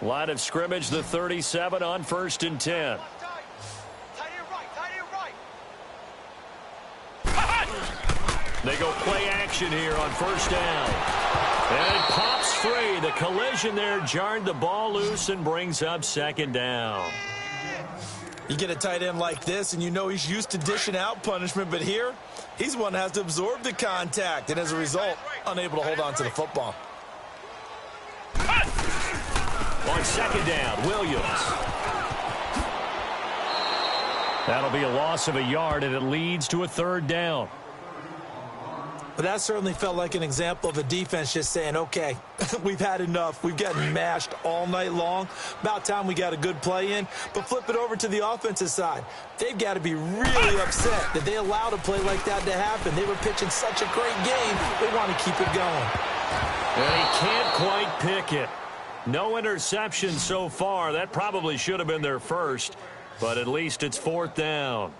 Line of scrimmage, the 37 on 1st and 10. They go play action here on 1st down. And it pops free. The collision there jarred the ball loose and brings up 2nd down. You get a tight end like this, and you know he's used to dishing out punishment, but here, he's one that has to absorb the contact, and as a result, unable to hold on to the football. On 2nd down, Williams. That'll be a loss of a yard, and it leads to a 3rd down. But that certainly felt like an example of a defense just saying, okay, we've had enough. We've gotten mashed all night long. About time we got a good play in. But flip it over to the offensive side. They've got to be really upset that they allowed a play like that to happen. They were pitching such a great game. They want to keep it going. And he can't quite pick it. No interception so far. That probably should have been their first. but at least it's 4th down.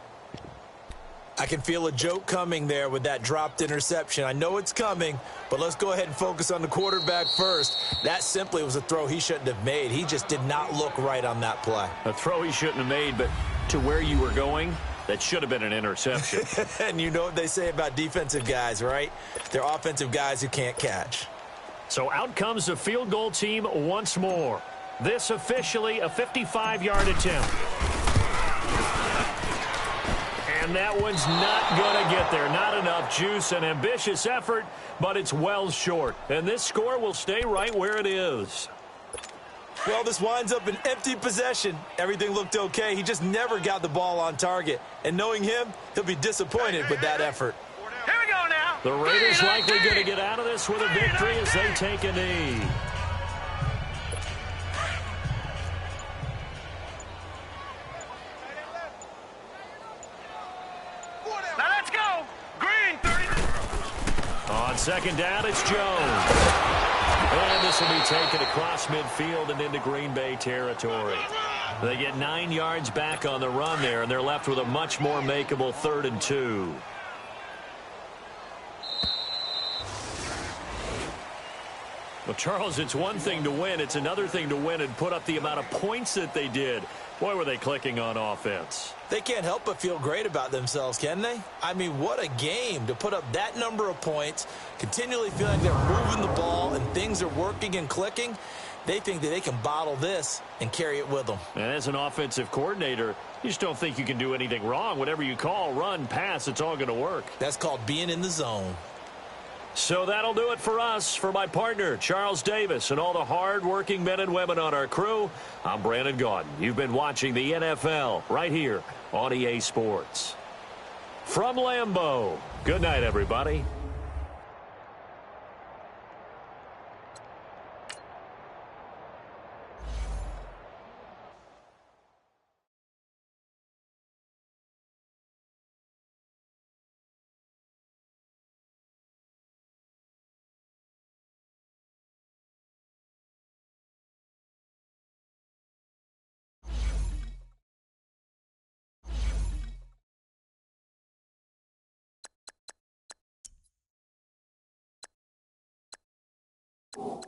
I can feel a joke coming there with that dropped interception. I know it's coming, but let's go ahead and focus on the quarterback first. That simply was a throw he shouldn't have made. He just did not look right on that play. A throw he shouldn't have made, but to where you were going, that should have been an interception. And you know what they say about defensive guys, right? They're offensive guys who can't catch. So out comes the field goal team once more. This officially a 55-yard attempt. And that one's not going to get there. Not enough juice. An ambitious effort, but it's well short. And this score will stay right where it is. Well, this winds up an empty possession. Everything looked okay. He just never got the ball on target. And knowing him, he'll be disappointed with that effort. Here we go now. The Raiders likely going to get out of this with a victory as they take a knee. Now let's go. Green, 30. On 2nd down, it's Jones. And this will be taken across midfield and into Green Bay territory. They get 9 yards back on the run there, and they're left with a much more makeable 3rd and 2. Well, Charles, it's one thing to win. It's another thing to win and put up the amount of points that they did. Boy, were they clicking on offense. They can't help but feel great about themselves, can they? I mean, what a game to put up that number of points, continually feeling they're moving the ball and things are working and clicking. They think that they can bottle this and carry it with them. And as an offensive coordinator, you just don't think you can do anything wrong. Whatever you call, run, pass, it's all going to work. That's called being in the zone. So that'll do it for us. For my partner, Charles Davis, and all the hard-working men and women on our crew, I'm Brandon Gaudin. You've been watching the NFL right here on EA Sports. From Lambeau, good night, everybody. You